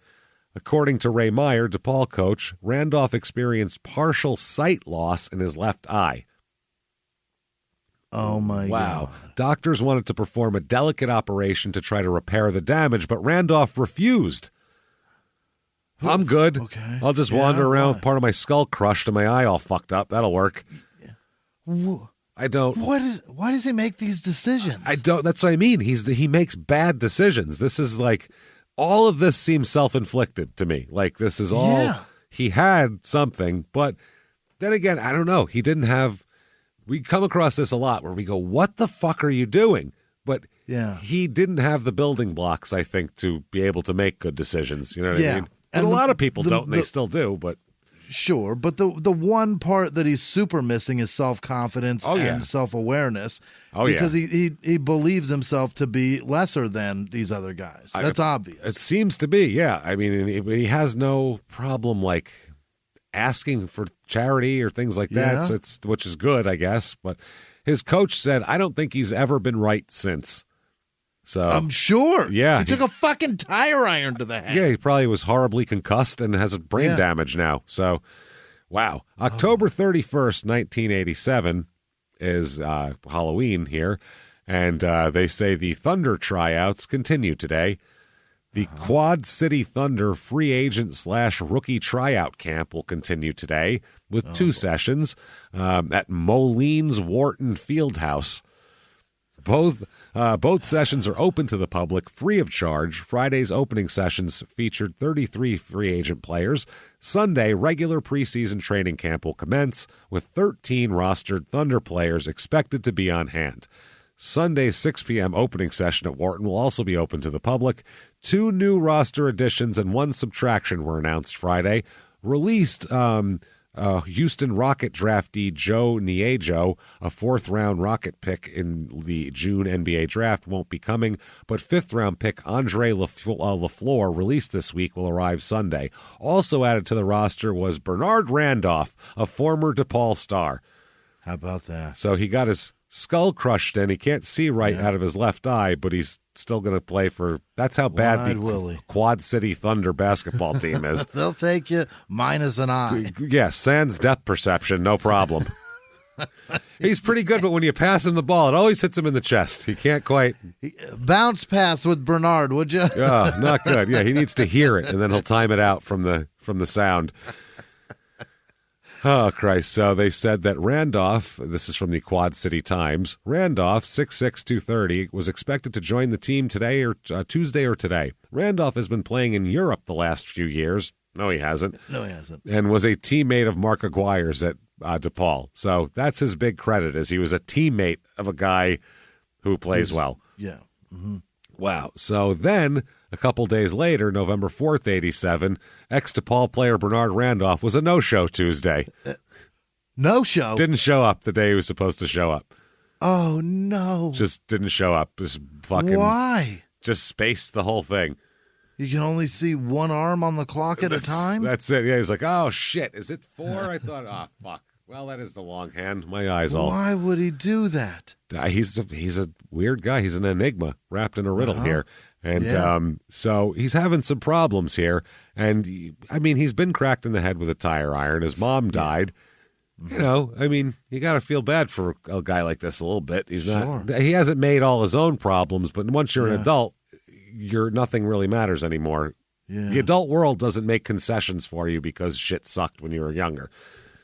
According to Ray Meyer, DePaul coach, Randolph experienced partial sight loss in his left eye.
Oh, my God.
Wow. Doctors wanted to perform a delicate operation to try to repair the damage, but Randolph refused. I'm good.
Okay.
I'll just wander around with part of my skull crushed and my eye all fucked up. That'll work. I don't.
Why does he make these decisions?
I don't. That's what I mean. He makes bad decisions. This is like, all of this seems self-inflicted to me. Like, this is all, he had something, but then again, I don't know. He didn't have, we come across this a lot where we go, what the fuck are you doing? But he didn't have the building blocks, I think, to be able to make good decisions. You know what I mean? And a lot of people don't, and they still do, but.
Sure, but the one part that he's super missing is self-confidence and self-awareness because he believes himself to be lesser than these other guys. That's obvious.
It seems to be, yeah. I mean, he has no problem, like, asking for charity or things like that, so which is good, I guess. But his coach said, I don't think he's ever been right since. So
I'm sure.
Yeah.
He took a fucking tire iron to the head.
Yeah, he probably was horribly concussed and has a brain damage now. So, wow. October 31st, 1987 is Halloween here. And they say the Thunder tryouts continue today. The Quad City Thunder free agent / rookie tryout camp will continue today with two sessions at Moline's Wharton Fieldhouse. Both sessions are open to the public, free of charge. Friday's opening sessions featured 33 free agent players. Sunday, regular preseason training camp will commence, with 13 rostered Thunder players expected to be on hand. Sunday's 6 p.m. opening session at Wharton will also be open to the public. 2 new roster additions and 1 subtraction were announced Friday. Released Houston Rocket draftee Joe Niejo, a 4th-round Rocket pick in the June NBA draft, won't be coming, but 5th-round pick Andre LaFleur, released this week, will arrive Sunday. Also added to the roster was Bernard Randolph, a former DePaul star.
How about that?
So he got his skull crushed in. He can't see right out of his left eye, but he's still going to play for. That's how bad the Quad City Thunder basketball team is.
They'll take you minus an eye.
Yeah, sans depth perception, no problem. He's pretty good, but when you pass him the ball, it always hits him in the chest. He can't quite.
Bounce pass with Bernard, would you?
Yeah, not good. Yeah, he needs to hear it, and then he'll time it out from the sound. Oh, Christ. So they said that Randolph, this is from the Quad City Times, Randolph, 6'6", 230, was expected to join the team today or Tuesday or today. Randolph has been playing in Europe the last few years. No, he hasn't. And was a teammate of Mark Aguirre's at DePaul. So that's his big credit, is he was a teammate of a guy who plays well.
Yeah. Mm-hmm.
Wow. So then, a couple days later, November 4th, 87, ex-DePaul player Bernard Randolph was a no-show Tuesday.
No-show?
Didn't show up the day he was supposed to show up.
Oh, no.
Just didn't show up. Just fucking.
Why?
Just spaced the whole thing.
You can only see one arm on the clock at a time?
That's it. Yeah, he's like, oh, shit. Is it 4? I thought, oh, fuck. Well, that is the long hand. My eyes all.
Why would he do that?
He's a weird guy. He's an enigma wrapped in a riddle here. And so he's having some problems here. And, I mean, he's been cracked in the head with a tire iron. His mom died. You know, I mean, you got to feel bad for a guy like this a little bit. He's not. He hasn't made all his own problems, but once you're an adult, nothing really matters anymore.
Yeah.
The adult world doesn't make concessions for you because shit sucked when you were younger.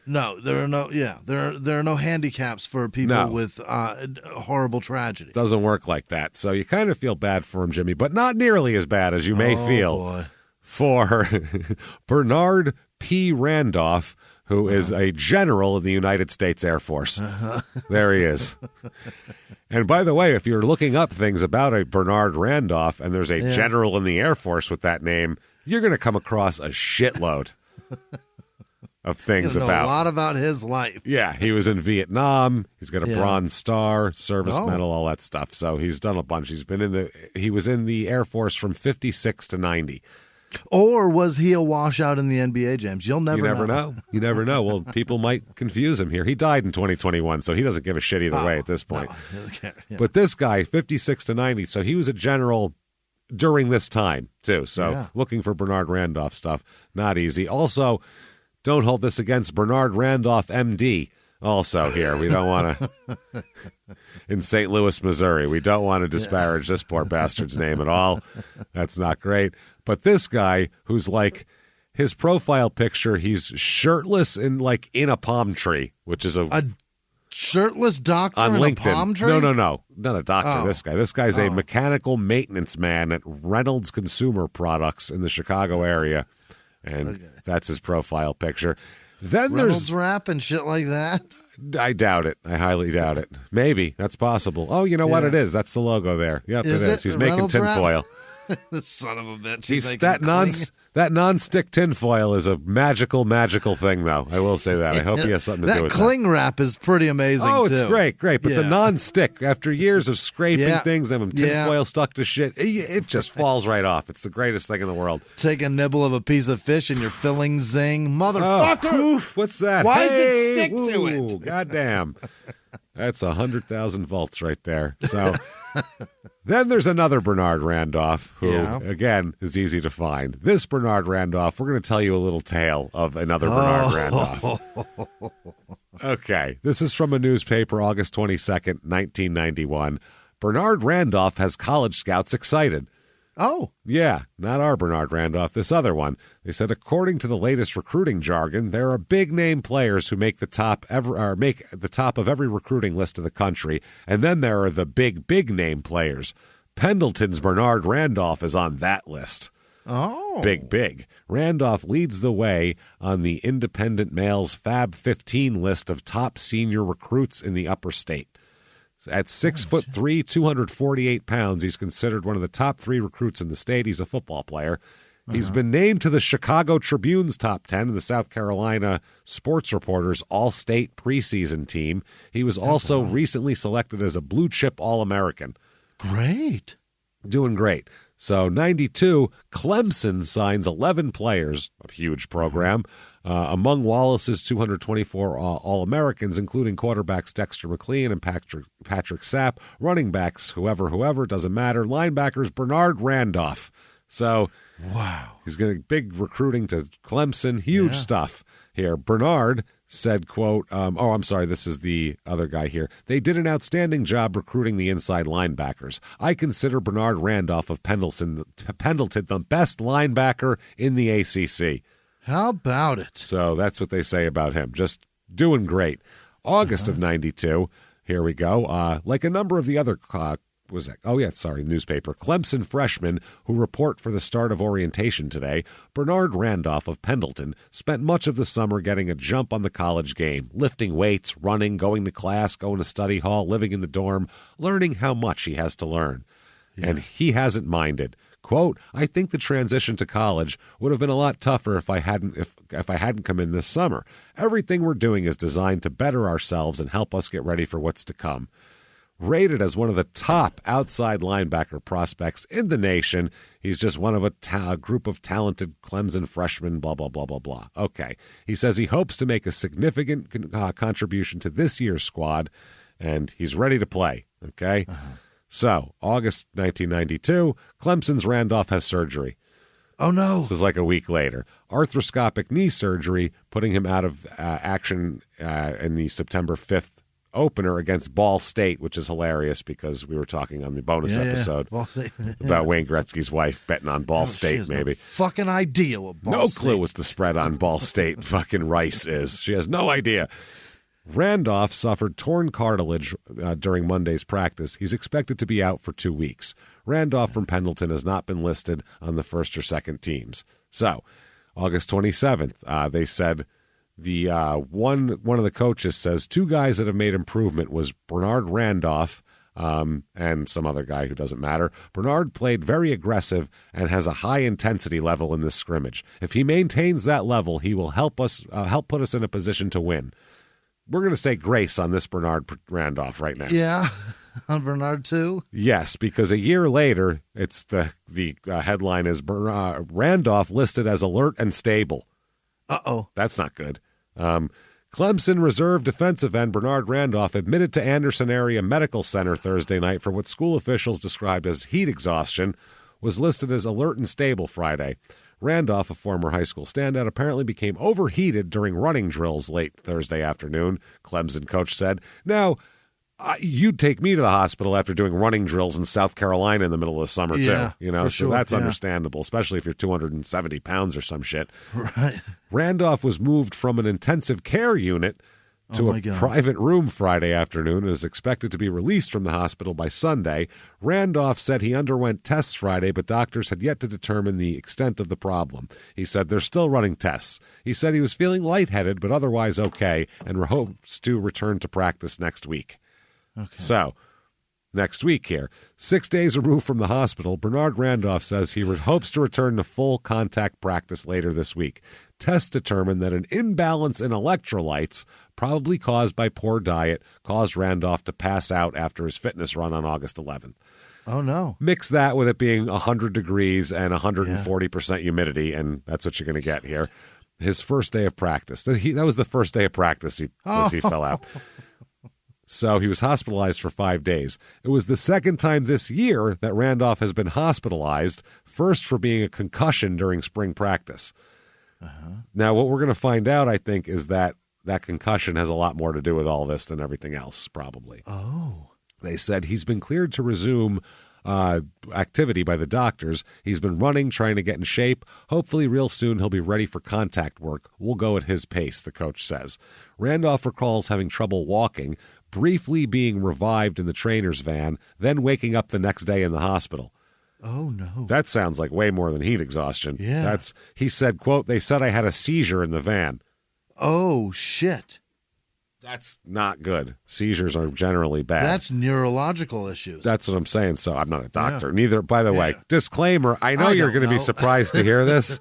No, there are no. Yeah, there are no handicaps for people with horrible tragedy.
Doesn't work like that. So you kind of feel bad for him, Jimmie, but not nearly as bad as you may feel for Bernard P. Randolph, who is a general of the United States Air Force. There he is. And by the way, if you're looking up things about a Bernard Randolph and there's a general in the Air Force with that name, you're going to come across a shitload. of things
you know
about.
A lot about his life.
Yeah, he was in Vietnam. He's got a Bronze Star, service medal, all that stuff. So he's done a bunch. He was in the Air Force from 56 to 90.
Or was he a washout in the NBA, James? You never
know. You never know. Well, people might confuse him here. He died in 2021, so he doesn't give a shit either way at this point.
No.
But this guy, 56 to 90, so he was a general during this time, too. So looking for Bernard Randolph stuff, not easy. Also, don't hold this against Bernard Randolph, MD, also here. We don't want to, in St. Louis, Missouri, we don't want to disparage this poor bastard's name at all. That's not great. But this guy who's like, his profile picture, he's shirtless in a palm tree, which is a
shirtless doctor
on
in
LinkedIn.
A palm tree?
No, not a doctor. This guy's a mechanical maintenance man at Reynolds Consumer Products in the Chicago area, and that's his profile picture. Then
Reynolds wrap and shit like that.
I doubt it. I highly doubt it. Maybe that's possible. Oh, you know what it is? That's the logo there. Yep, it is. He's making tinfoil.
The son of a bitch.
That non-stick tinfoil is a magical thing, though. I will say that. I hope he has something to do with
that. That cling wrap is pretty amazing,
too. Oh,
it's
great. But the non-stick, after years of scraping things and tinfoil stuck to shit, it just falls right off. It's the greatest thing in the world.
Take a nibble of a piece of fish and your filling zing. Motherfucker!
What's that?
Why does it stick to it?
Goddamn. That's 100,000 volts right there. So then there's another Bernard Randolph who, again, is easy to find. This Bernard Randolph, we're going to tell you a little tale of another Bernard Randolph. Okay, this is from a newspaper, August 22nd, 1991. Bernard Randolph has college scouts excited.
Oh.
Yeah, not our Bernard Randolph, this other one. They said, according to the latest recruiting jargon, there are big-name players who make the top of every recruiting list of the country, and then there are the big-name players. Pendleton's Bernard Randolph is on that list.
Oh.
Big. Randolph leads the way on the Independent Mail's Fab 15 list of top senior recruits in the upper state. At 6'3", 248 pounds, he's considered one of the top 3 recruits in the state. He's a football player. He's been named to the Chicago Tribune's top 10 and the South Carolina Sports Reporters All-State preseason team. He was also recently selected as a blue-chip All-American.
Great.
Doing great. So, 92, Clemson signs 11 players, a huge program, among Wallace's 224 All-Americans, including quarterbacks Dexter McLean and Patrick Sapp, running backs, whoever, doesn't matter, linebackers Bernard Randolph. So,
wow,
he's getting big recruiting to Clemson, huge stuff here. Bernard said, quote, this is the other guy here. They did an outstanding job recruiting the inside linebackers. I consider Bernard Randolph of Pendleton the best linebacker in the ACC.
How about it?
So that's what they say about him. Just doing great. August of 92, here we go. Like a number of the other newspaper. Clemson freshmen who report for the start of orientation today, Bernard Randolph of Pendleton, spent much of the summer getting a jump on the college game, lifting weights, running, going to class, going to study hall, living in the dorm, learning how much he has to learn. Yeah. And he hasn't minded. Quote, I think the transition to college would have been a lot tougher if I hadn't come in this summer. Everything we're doing is designed to better ourselves and help us get ready for what's to come. Rated as one of the top outside linebacker prospects in the nation, he's just one of a group of talented Clemson freshmen, blah, blah, blah, blah, blah. Okay. He says he hopes to make a significant contribution to this year's squad, and he's ready to play. Okay? So, August 1992, Clemson's Randolph has surgery.
Oh, no.
This is like a week later. Arthroscopic knee surgery, putting him out of action in the September 5th opener against Ball State, which is hilarious because we were talking on the bonus episode about Wayne Gretzky's wife betting on Ball State,
she has
maybe.
No fucking idea what Ball State.
No clue what the spread on Ball State fucking rice is. She has no idea. Randolph suffered torn cartilage during Monday's practice. He's expected to be out for 2 weeks. Randolph from Pendleton has not been listed on the first or second teams. So, August 27th, they said one of the coaches says 2 guys that have made improvement was Bernard Randolph and some other guy who doesn't matter. Bernard played very aggressive and has a high intensity level in this scrimmage. If he maintains that level, he will help put us in a position to win. We're going to say grace on this Bernard Randolph right now.
Yeah, on Bernard too.
Yes, because a year later, it's the headline is Randolph listed as alert and stable.
Uh-oh.
That's not good. Clemson reserve defensive end Bernard Randolph admitted to Anderson Area Medical Center Thursday night for what school officials described as heat exhaustion, was listed as alert and stable Friday. Randolph, a former high school standout, apparently became overheated during running drills late Thursday afternoon, Clemson coach said. Now, you'd take me to the hospital after doing running drills in South Carolina in the middle of the summer, too. So
sure,
that's understandable, especially if you're 270 pounds or some shit.
Right.
Randolph was moved from an intensive care unit to a private room Friday afternoon and is expected to be released from the hospital by Sunday. Randolph said he underwent tests Friday, but doctors had yet to determine the extent of the problem. He said they're still running tests. He said he was feeling lightheaded, but otherwise okay, and hopes to return to practice next week.
Okay.
So, next week here, 6 days removed from the hospital, Bernard Randolph says he hopes to return to full contact practice later this week. Tests determined that an imbalance in electrolytes, probably caused by poor diet, caused Randolph to pass out after his fitness run on August 11th.
Oh, no.
Mix that with it being 100 degrees and 140% humidity, and that's what you're going to get here. His first day of practice. That was the first day of practice he fell out. So he was hospitalized for 5 days. It was the second time this year that Randolph has been hospitalized, first for being a concussion during spring practice. Now, what we're going to find out, I think, is that concussion has a lot more to do with all this than everything else, probably.
Oh.
They said he's been cleared to resume activity by the doctors. He's been running, trying to get in shape. Hopefully real soon he'll be ready for contact work. We'll go at his pace, the coach says. Randolph recalls having trouble walking, briefly being revived in the trainer's van, then waking up the next day in the hospital.
Oh, no.
That sounds like way more than heat exhaustion.
Yeah.
He said, quote, they said I had a seizure in the van.
Oh, shit.
That's not good. Seizures are generally bad.
That's neurological issues.
That's what I'm saying. So I'm not a doctor. Neither, by the way, disclaimer, I know you're going to be surprised to hear this.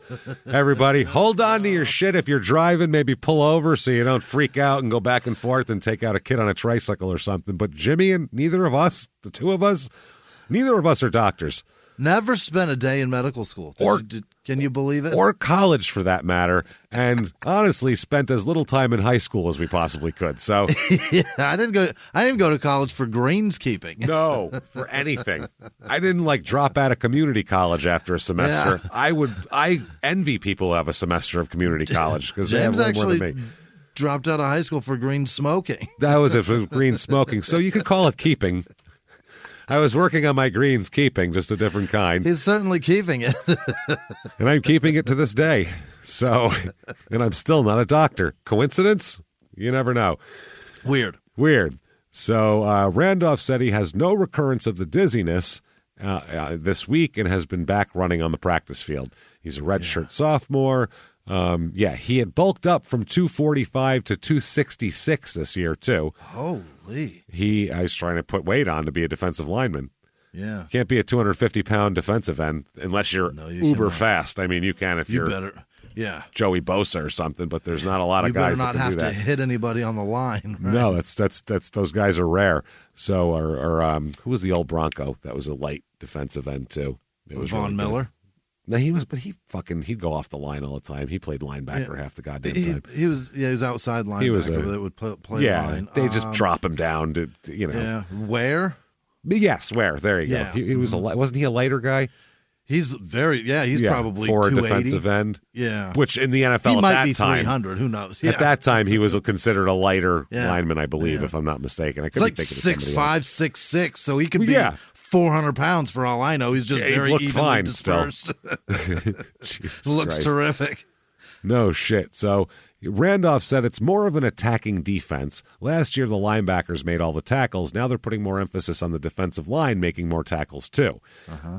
Everybody, hold on to your shit if you're driving. Maybe pull over so you don't freak out and go back and forth and take out a kid on a tricycle or something. But Jimmie and neither of us, the two of us, neither of us are doctors.
Never spent a day in medical school. Can you believe it?
Or college, for that matter. And honestly, spent as little time in high school as we possibly could. So
yeah, I didn't go to college for greenskeeping.
No, for anything. I didn't drop out of community college after a semester. Yeah. I envy people who have a semester of community college because they have way more than me.
Dropped out of high school for green smoking.
That was it, for green smoking. So you could call it keeping. I was working on my greens keeping, just a different kind.
He's certainly keeping it.
And I'm keeping it to this day. So, and I'm still not a doctor. Coincidence? You never know.
Weird.
So Randolph said he has no recurrence of the dizziness this week and has been back running on the practice field. He's a redshirt sophomore. He had bulked up from 245 to 266 this year, too.
Holy.
I was trying to put weight on to be a defensive lineman.
Yeah.
Can't be a 250-pound defensive end unless you're uber fast. I mean, you can if you're Joey Bosa or something, but there's not a lot of guys that can do that.
You better not have to hit anybody on the line. Right?
No, that's those guys are rare. So, who was the old Bronco that was a light defensive end, too? It was
Von Miller?
No, he'd go off the line all the time. He played linebacker half the goddamn time.
He was outside linebacker that would play line.
They just drop him down to,
Yeah. Where?
Yes, Where. There you go. He was wasn't he a lighter guy?
He's he's probably
for a
280.
defensive end.
Yeah.
Which in the NFL
he might
at that
be
time,
300, who knows? Yeah.
At that time, he was considered a lighter lineman, I believe, if I'm not mistaken. I could be thinking of
6'5", 6'6", so he could be 400 pounds for all I know. He's just very evenly dispersed. Looks terrific.
No shit. So Randolph said it's more of an attacking defense. Last year, the linebackers made all the tackles. Now they're putting more emphasis on the defensive line making more tackles, too.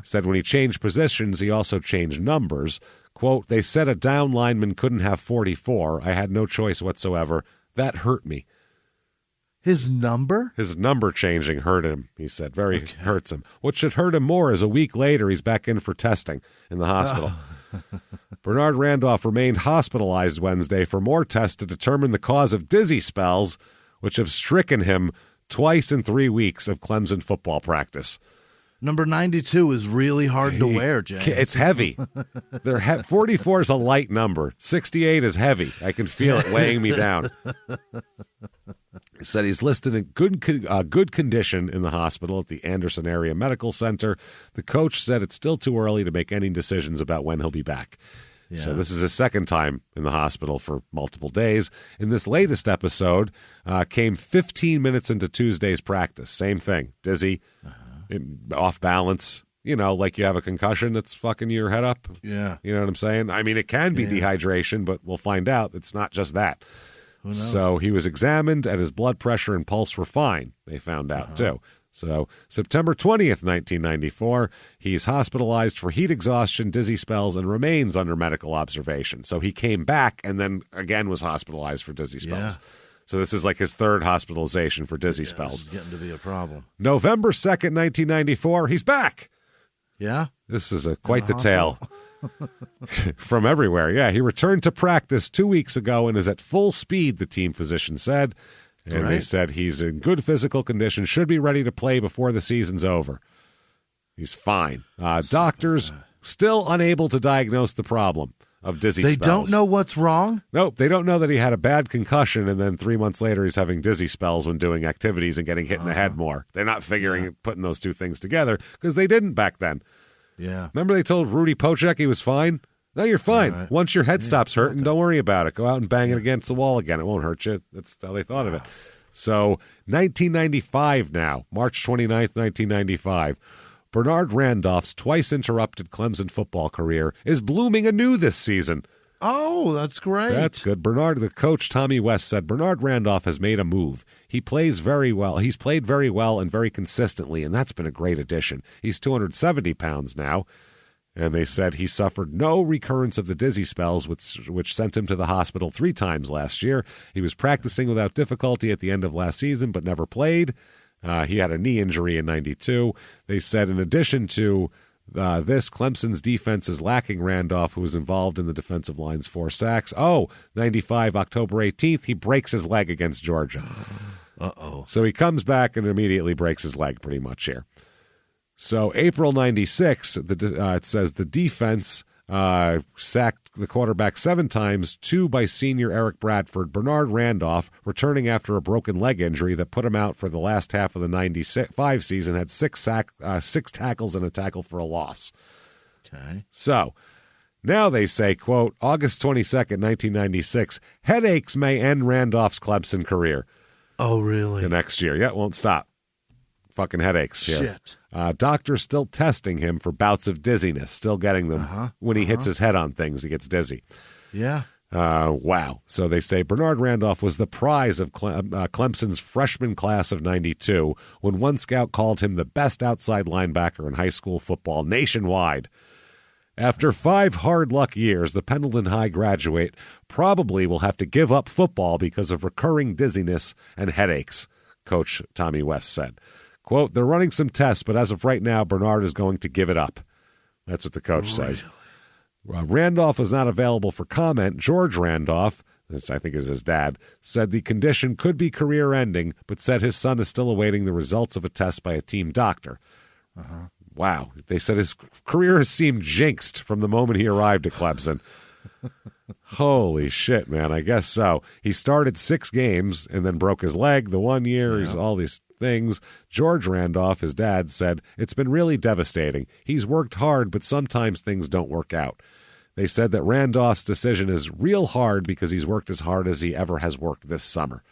Said when he changed positions, he also changed numbers. Quote, they said a down lineman couldn't have 44. I had no choice whatsoever. That hurt me.
His number?
His number changing hurt him, he said. Hurts him. What should hurt him more is a week later he's back in for testing in the hospital. Bernard Randolph remained hospitalized Wednesday for more tests to determine the cause of dizzy spells, which have stricken him twice in 3 weeks of Clemson football practice.
Number 92 is really hard to wear, James.
It's heavy. 44 is a light number. 68 is heavy. I can feel it weighing me down. He said he's listed in good condition in the hospital at the Anderson Area Medical Center. The coach said it's still too early to make any decisions about when he'll be back. Yeah. So this is his second time in the hospital for multiple days. In this latest episode, came 15 minutes into Tuesday's practice. Same thing. Dizzy, off balance. You know, like you have a concussion that's fucking your head up.
Yeah.
You know what I'm saying? I mean, it can be dehydration, but we'll find out it's not just that. So he was examined, and his blood pressure and pulse were fine, they found out, too. So September 20th, 1994, he's hospitalized for heat exhaustion, dizzy spells, and remains under medical observation. So he came back and then again was hospitalized for dizzy spells. Yeah. So this is like his third hospitalization for dizzy spells.
This is getting to be a problem.
November 2nd, 1994, he's back.
Yeah?
This is quite the tale. From everywhere, yeah. He returned to practice 2 weeks ago and is at full speed, the team physician said. And they said he's in good physical condition, should be ready to play before the season's over. He's fine. Doctors still unable to diagnose the problem of dizzy spells.
They don't know what's wrong?
Nope, they don't know that he had a bad concussion and then 3 months later he's having dizzy spells when doing activities and getting hit in the head more. They're not putting those two things together because they didn't back then.
Yeah.
Remember they told Rudy Pocek he was fine? No, you're fine. Right. Once your head stops hurting, don't worry about it. Go out and bang it against the wall again. It won't hurt you. That's how they thought of it. So 1995 now, March 29th, 1995. Bernard Randolph's twice-interrupted Clemson football career is blooming anew this season.
Oh, that's great.
That's good. The coach, Tommy West, said Bernard Randolph has made a move. He plays very well. He's played very well and very consistently, and that's been a great addition. He's 270 pounds now, and they said he suffered no recurrence of the dizzy spells, which sent him to the hospital 3 times last year. He was practicing without difficulty at the end of last season, but never played. He had a knee injury in 92. They said in addition to Clemson's defense is lacking Randolph, who was involved in the defensive line's 4 sacks. 95, October 18th, he breaks his leg against Georgia.
Uh-oh.
So he comes back and immediately breaks his leg pretty much here. So April 96, it says the defense sacked the quarterback 7 times, 2 by senior Eric Bradford. Bernard Randolph, returning after a broken leg injury that put him out for the last half of the 95 season, had 6 tackles and a tackle for a loss.
Okay.
So now they say, quote, August 22nd, 1996, headaches may end Randolph's Clemson career.
Oh, really?
The next year. Yeah, it won't stop. Fucking headaches here.
Shit.
Doctors still testing him for bouts of dizziness, still getting them. When he hits his head on things, he gets dizzy.
Yeah.
Wow. So they say Bernard Randolph was the prize of Clemson's freshman class of 92 when one scout called him the best outside linebacker in high school football nationwide. After 5 hard luck years, the Pendleton High graduate probably will have to give up football because of recurring dizziness and headaches, Coach Tommy West said. Quote, they're running some tests, but as of right now, Bernard is going to give it up. That's what the coach says. Randolph is not available for comment. George Randolph, this I think is his dad, said the condition could be career-ending, but said his son is still awaiting the results of a test by a team doctor. Wow. They said his career has seemed jinxed from the moment he arrived at Clemson. Holy shit, man. I guess so. He started 6 games and then broke his leg the 1 year. He's all these things. George Randolph, his dad, said, it's been really devastating. He's worked hard, but sometimes things don't work out. They said that Randolph's decision is real hard because he's worked as hard as he ever has worked this summer.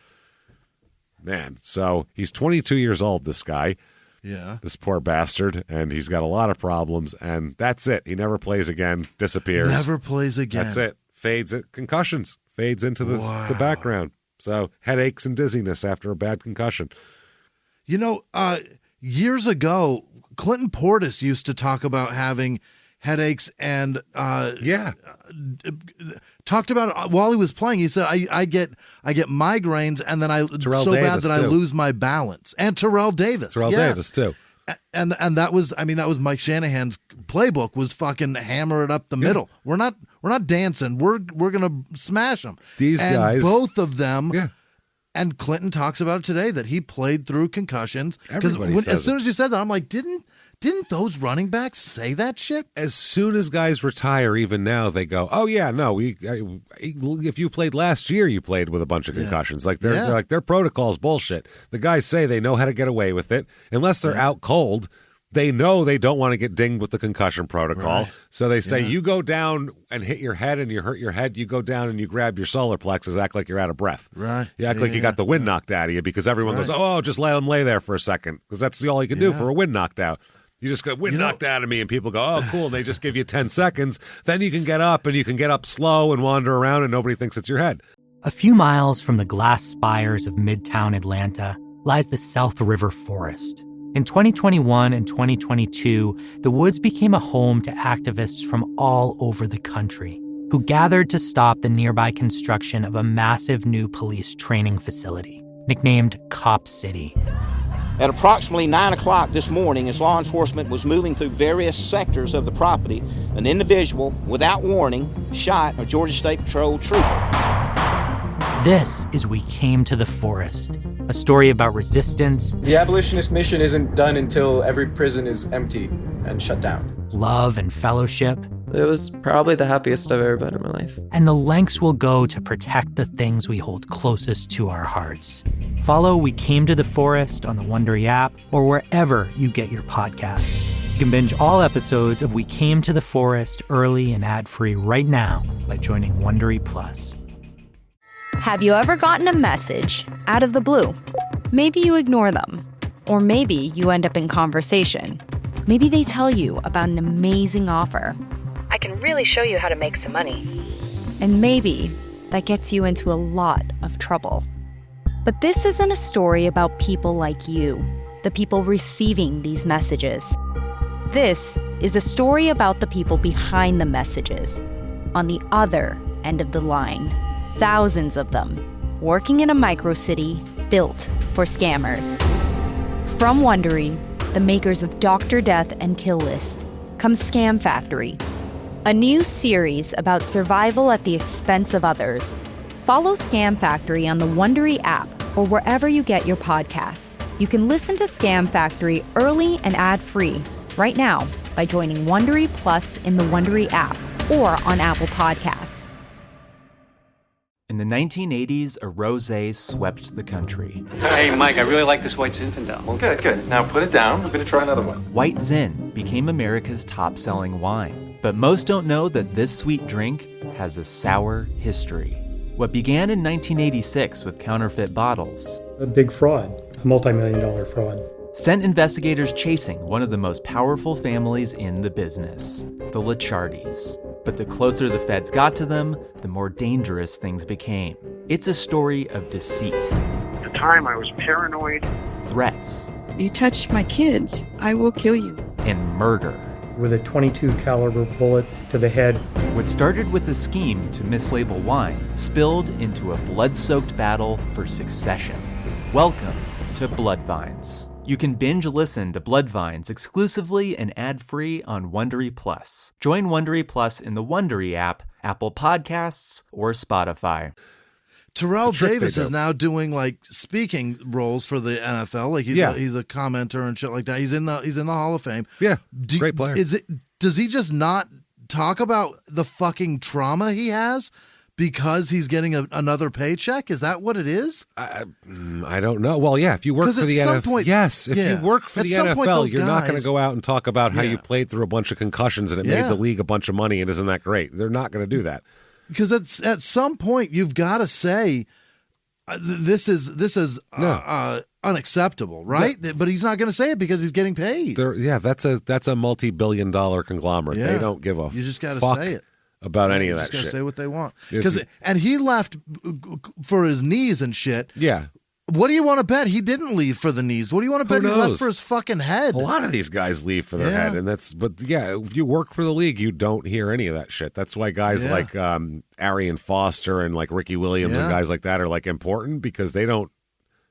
Man, so he's 22 years old, this guy.
Yeah.
This poor bastard, and he's got a lot of problems, and that's it. He never plays again, disappears.
Never plays again.
That's it. Fades it. Concussions. Fades into the background. So headaches and dizziness after a bad concussion.
You know, years ago, Clinton Portis used to talk about having headaches, and talked about while he was playing. He said, "I get migraines, and then
Terrell
so
Davis
bad that I
too.
lose my balance." And Terrell Davis,
Davis too.
And that was Mike Shanahan's playbook, was fucking hammer it up the middle. We're not dancing. We're gonna smash them.
These guys,
both of them. Yeah. And Clinton talks about it today that he played through concussions. Because as soon as you said that, I'm like, didn't those running backs say that shit?
As soon as guys retire, even now, they go, "Oh yeah, no, if you played last year, you played with a bunch of concussions." Like they're like, their protocol's bullshit. The guys say they know how to get away with it, unless they're out cold. They know they don't want to get dinged with the concussion protocol. Right. So they say, you go down and hit your head and you hurt your head, you go down and you grab your solar plexus, act like you're out of breath.
Right.
You act like you got the wind knocked out of you, because everyone goes, "Oh, just let him lay there for a second," because that's all you can do for a wind knocked out. You just got wind knocked out of me, and people go, "Oh, cool," and they just give you 10 seconds. Then you can get up, and you can get up slow and wander around, and nobody thinks it's your head.
A few miles from the glass spires of Midtown Atlanta lies the South River Forest. In 2021 and 2022, the woods became a home to activists from all over the country who gathered to stop the nearby construction of a massive new police training facility, nicknamed Cop City.
At approximately 9 o'clock this morning, as law enforcement was moving through various sectors of the property, an individual, without warning, shot a Georgia State Patrol trooper.
This is We Came to the Forest, a story about resistance.
The abolitionist mission isn't done until every prison is empty and shut down.
Love and fellowship.
It was probably the happiest I've ever been in my life.
And the lengths we'll go to protect the things we hold closest to our hearts. Follow We Came to the Forest on the Wondery app or wherever you get your podcasts. You can binge all episodes of We Came to the Forest early and ad-free right now by joining Wondery Plus.
Have you ever gotten a message out of the blue? Maybe you ignore them. Or maybe you end up in conversation. Maybe they tell you about an amazing offer. I can really show you how to make some money. And maybe that gets you into a lot of trouble. But this isn't a story about people like you, the people receiving these messages. This is a story about the people behind the messages, on the other end of the line. Thousands of them, working in a microcity built for scammers. From Wondery, the makers of Dr. Death and Kill List, comes Scam Factory, a new series about survival at the expense of others. Follow Scam Factory on the Wondery app or wherever you get your podcasts. You can listen to Scam Factory early and ad-free right now by joining Wondery Plus in the Wondery app or on Apple Podcasts.
In the 1980s, a rosé swept the country.
Hey, Mike, I really like this white Zinfandel.
Well, good. Now put it down. We're going to try another one.
White Zin became America's top-selling wine. But most don't know that this sweet drink has a sour history. What began in 1986 with counterfeit bottles.
A big fraud, a multi-million-dollar fraud.
Sent investigators chasing one of the most powerful families in the business, the Licciardis. But the closer the feds got to them, the more dangerous things became. It's a story of deceit.
At the time, I was paranoid.
Threats.
You touch my kids, I will kill you.
And murder.
With a .22 caliber bullet to the head.
What started with a scheme to mislabel wine spilled into a blood-soaked battle for succession. Welcome to Bloodvines. You can binge listen to Bloodvines exclusively and ad-free on Wondery Plus. Join Wondery Plus in the Wondery app, Apple Podcasts, or Spotify.
Terrell Davis is now doing like speaking roles for the NFL. Like he's a commenter and shit like that. He's in the Hall of Fame.
Yeah, great player.
Does he just not talk about the fucking trauma he has because he's getting another paycheck? Is that what it is?
I don't know. Well, yeah, if you work for the NFL, you work for the NFL, you're not going to go out and talk about how you played through a bunch of concussions and it made the league a bunch of money and isn't that great? They're not going to do that.
Because at some point you've got to say this is unacceptable, right? Yeah. But he's not going to say it because he's getting paid.
That's a multi-billion-dollar conglomerate. Yeah. They don't give a
you just got
fuck
to say it
about any of that
shit.
Just
say what they want. And he left for his knees and shit.
Yeah.
What do you want to bet? He didn't leave for the knees. What do you want to bet? He left for his fucking head.
A lot of these guys leave for their head, but if you work for the league, you don't hear any of that shit. That's why guys like Arian Foster and like Ricky Williams and guys like that are like important, because they don't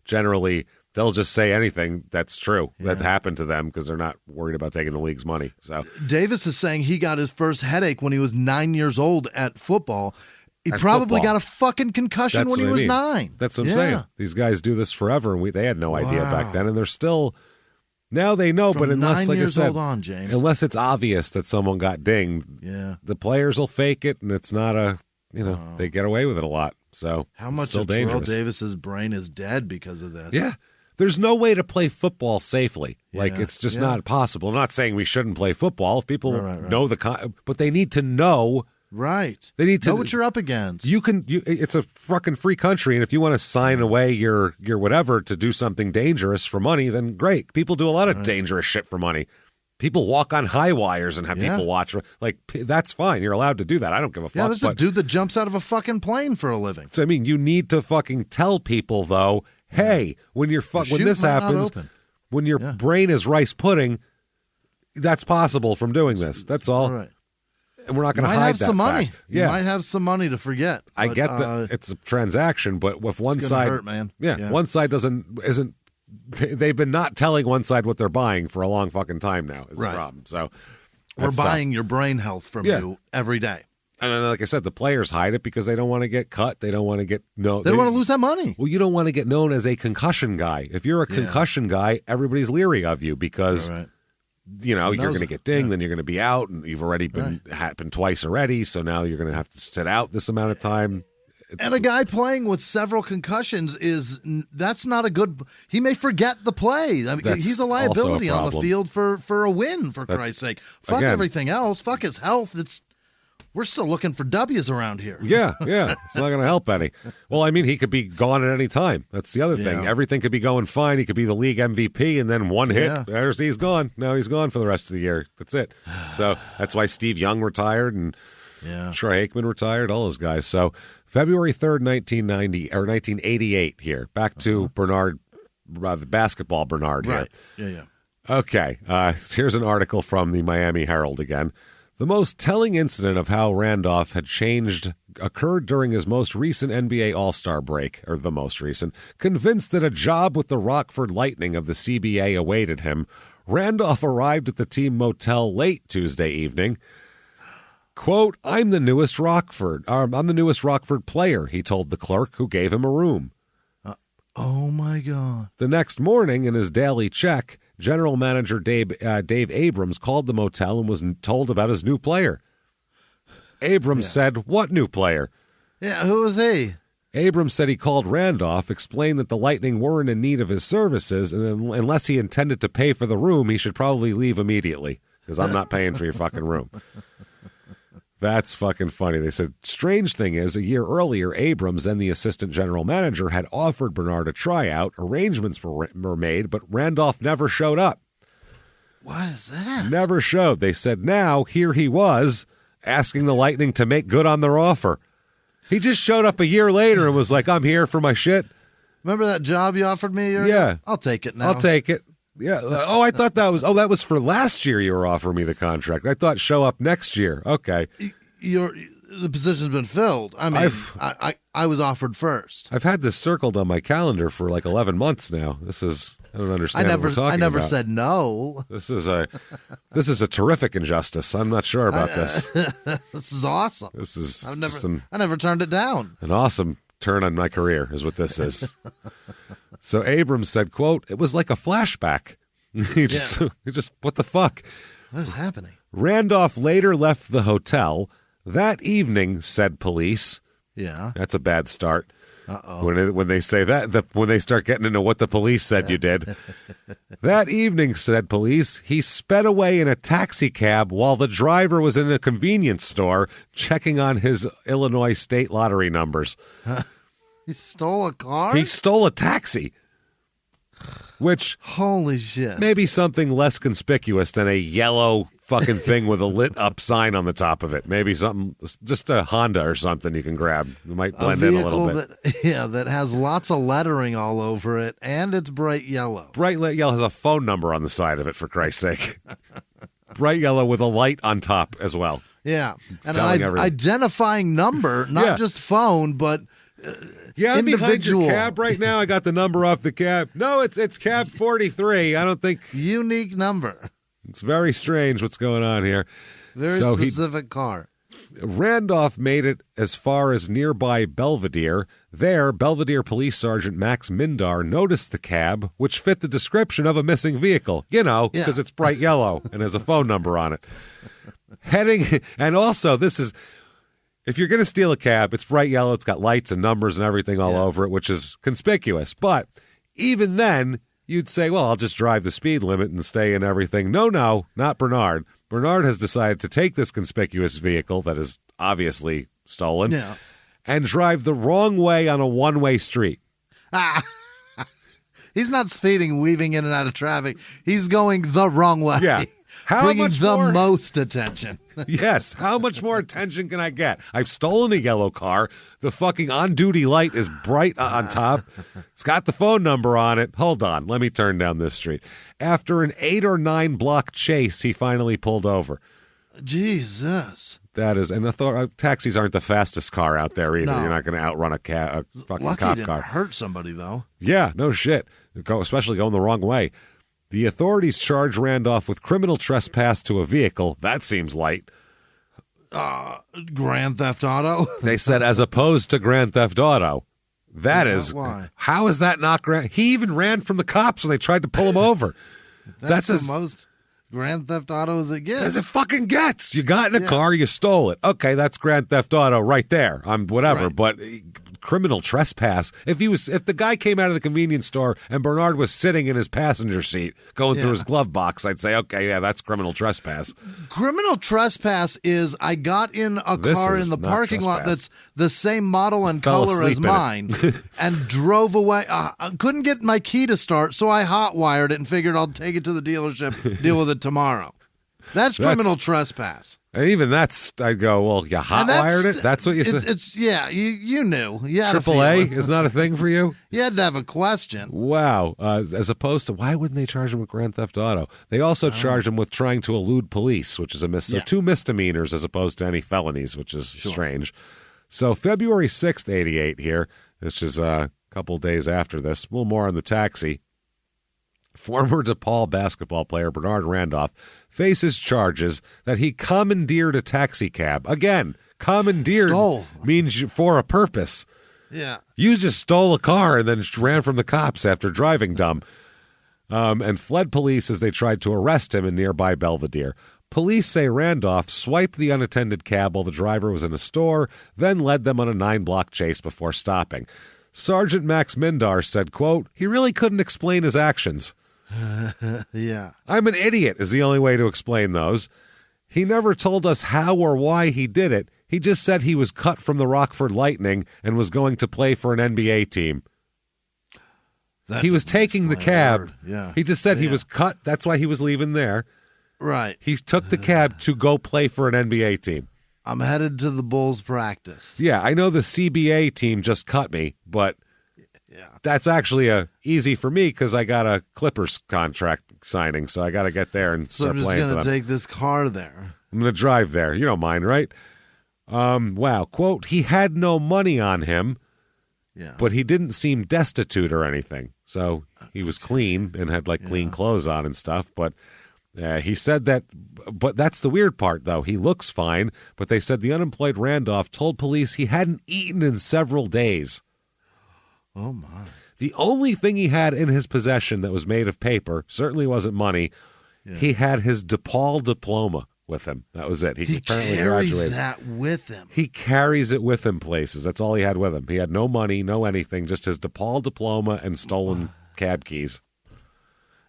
generally. They'll just say anything that's true that happened to them because they're not worried about taking the league's money. So Davis
is saying he got his first headache when he was 9 years old at football. He probably got a fucking concussion when he was 9.
That's what I'm saying. These guys do this forever, and they had no idea back then, and they're still now they know.
From
but unless,
9
like I
years
said,
old on, James.
unless it's obvious that someone got dinged, the players will fake it, and it's not a they get away with it a lot. So
how much
still
of Terrell
dangerous.
Davis's brain is dead because of this?
Yeah. There's no way to play football safely. Like, it's just not possible. I'm not saying we shouldn't play football. If people know but they need to know.
Right.
They need to
know what you're up against.
It's a fucking free country, and if you want to sign away your whatever to do something dangerous for money, then great. People do a lot of dangerous shit for money. People walk on high wires and have people watch. Like, that's fine. You're allowed to do that. I don't give a fuck.
Yeah, there's a dude that jumps out of a fucking plane for a living.
So, I mean, you need to fucking tell people, though, hey, when this happens, when your brain is rice pudding, that's possible from doing this. That's all.
Right.
And we're not going to hide that
some money.
fact.
You might have some money to forget.
I get that it's a transaction, but if one side
hurt, man.
One side isn't. They've been not telling one side what they're buying for a long fucking time now is the problem. So
we're buying your brain health from you every day.
And then, like I said, the players hide it because they don't want to get cut. They don't want to get
They don't want to lose that money.
Well, you don't want to get known as a concussion guy. If you're a concussion guy, everybody's leery of you because you're going to get dinged, then you're going to be out, and you've already been happened twice already. So now you're going to have to sit out this amount of time.
And a guy playing with several concussions that's not a good. He may forget the play. I mean, he's a liability on the field for a win. For Christ's sake, fuck everything else. Fuck his health. We're still looking for W's around here.
Yeah. It's not going to help any. Well, I mean, he could be gone at any time. That's the other thing. Everything could be going fine. He could be the league MVP, and then one hit, he's gone. Now he's gone for the rest of the year. That's it. So that's why Steve Young retired and Troy Aikman retired, all those guys. So February 3rd, 1988 here. Back to Bernard, the basketball Bernard here.
Yeah.
Okay. Here's an article from the Miami Herald again. The most telling incident of how Randolph had changed occurred during his most recent NBA All-Star break, or the most recent. Convinced that a job with the Rockford Lightning of the CBA awaited him, Randolph arrived at the team motel late Tuesday evening. Quote, I'm the newest Rockford player, he told the clerk who gave him a room.
Oh, my God.
The next morning, in his daily check, General Manager Dave Abrams called the motel and was told about his new player. Abrams said, what new player?
Yeah, who was he?
Abrams said he called Randolph, explained that the Lightning weren't in need of his services, and unless he intended to pay for the room, he should probably leave immediately, because I'm not paying for your fucking room. That's fucking funny. They said, strange thing is, a year earlier, Abrams and the assistant general manager had offered Bernard a tryout. Arrangements were made, but Randolph never showed up.
What is that?
Never showed. They said now, here he was, asking the Lightning to make good on their offer. He just showed up a year later and was like, I'm here for my shit.
Remember that job you offered me?
Yeah.
I'll take it now.
I'll take it. Yeah. Oh, I thought that was for last year you were offering me the contract. I thought show up next year. Okay.
The position's been filled. I mean, I was offered first.
I've had this circled on my calendar for like 11 months now. I don't understand what we're talking about.
I never said no.
This is a terrific injustice. I'm not sure about this.
This is awesome. I never turned it down.
An awesome turn on my career is what this is. So Abrams said, quote, it was like a flashback. He just, what the fuck?
What is happening?
Randolph later left the hotel. That evening, said police.
Yeah.
That's a bad start.
Uh-oh.
When they say that, when they start getting into what the police said you did. That evening, said police, he sped away in a taxi cab while the driver was in a convenience store checking on his Illinois state lottery numbers.
He stole a car?
He stole a taxi. Which,
holy shit,
maybe something less conspicuous than a yellow fucking thing with a lit up sign on the top of it. Maybe something, just a Honda or something you can grab. It might blend in a little bit.
That has lots of lettering all over it, and it's bright yellow.
Bright yellow has a phone number on the side of it, for Christ's sake. Bright yellow with a light on top as well.
Yeah, and an identifying number, not just phone, but
I'm
individual.
behind your cab right now. I got the number off the cab. No, it's cab 43. I don't think
unique number.
It's very strange what's going on here.
Very specific car.
Randolph made it as far as nearby Belvedere. There, Belvedere Police Sergeant Max Mindar noticed the cab, which fit the description of a missing vehicle. Because it's bright yellow and has a phone number on it. And also, this is, if you're going to steal a cab, it's bright yellow, it's got lights and numbers and everything all over it, which is conspicuous. But even then, you'd say, well, I'll just drive the speed limit and stay in everything. No, not Bernard. Bernard has decided to take this conspicuous vehicle that is obviously stolen and drive the wrong way on a one-way street.
He's not speeding, weaving in and out of traffic. He's going the wrong way.
Yeah.
Bringing the most attention.
Yes. How much more attention can I get? I've stolen a yellow car. The fucking on-duty light is bright on top. It's got the phone number on it. Hold on. Let me turn down this street. After an 8 or 9 block chase, he finally pulled over.
Jesus.
That is, and taxis aren't the fastest car out there either.
No.
You're not going to outrun a fucking
Lucky
cop
didn't
car.
Hurt somebody, though.
Yeah, no shit. Especially going the wrong way. The authorities charge Randolph with criminal trespass to a vehicle. That seems light.
Grand Theft Auto?
They said as opposed to Grand Theft Auto. That
Yeah,
is,
why?
How is that not grand? He even ran from the cops when they tried to pull him over.
That's the most Grand Theft Auto as it gets.
As it fucking gets. You got in a car, you stole it. Okay, that's Grand Theft Auto right there. Whatever, but criminal trespass. If the guy came out of the convenience store and Bernard was sitting in his passenger seat going through his glove box, I'd say, okay, yeah, that's criminal trespass.
Criminal trespass is I got in a car in the parking lot that's the same model and color as mine and drove away. I couldn't get my key to start, so I hotwired it and figured I'll take it to the dealership, deal with it tomorrow. That's criminal trespass.
And even that's, I'd go, well, you hotwired it? That's what you said?
You knew. You had
AAA is not a thing for you?
You had to have a question.
Wow. As opposed to, why wouldn't they charge him with Grand Theft Auto? They also charged him with trying to elude police, which is a so 2 misdemeanors as opposed to any felonies, which is strange. So February 6th, 88 here, which is a couple days after this, a little more on the taxi. Former DePaul basketball player Bernard Randolph faces charges that he commandeered a taxi cab. Again, commandeered means for a purpose.
Yeah.
You just stole a car and then ran from the cops after driving dumb, and fled police as they tried to arrest him in nearby Belvedere. Police say Randolph swiped the unattended cab while the driver was in a store, then led them on a 9-block chase before stopping. Sergeant Max Mindar said, quote, he really couldn't explain his actions.
Yeah.
I'm an idiot is the only way to explain those. He never told us how or why he did it. He just said he was cut from the Rockford Lightning and was going to play for an NBA team. He was taking the cab.
Yeah.
He just said he was cut. That's why he was leaving there.
Right.
He took the cab to go play for an NBA team.
I'm headed to the Bulls practice.
Yeah, I know the CBA team just cut me, but that's actually easy for me because I got a Clippers contract signing, so I got to get there and start playing for them.
So I'm just going to take this car there.
I'm going to drive there. You don't mind, right? Wow. Quote, he had no money on him, but he didn't seem destitute or anything. So he was clean and had clean clothes on and stuff, but he said that, but that's the weird part, though. He looks fine, but they said the unemployed Randolph told police he hadn't eaten in several days.
Oh, my.
The only thing he had in his possession that was made of paper certainly wasn't money. Yeah. He had his DePaul diploma with him. That was it. He apparently
carries
graduated.
that with him.
He carries it with him places. That's all he had with him. He had no money, no anything, just his DePaul diploma and stolen cab keys.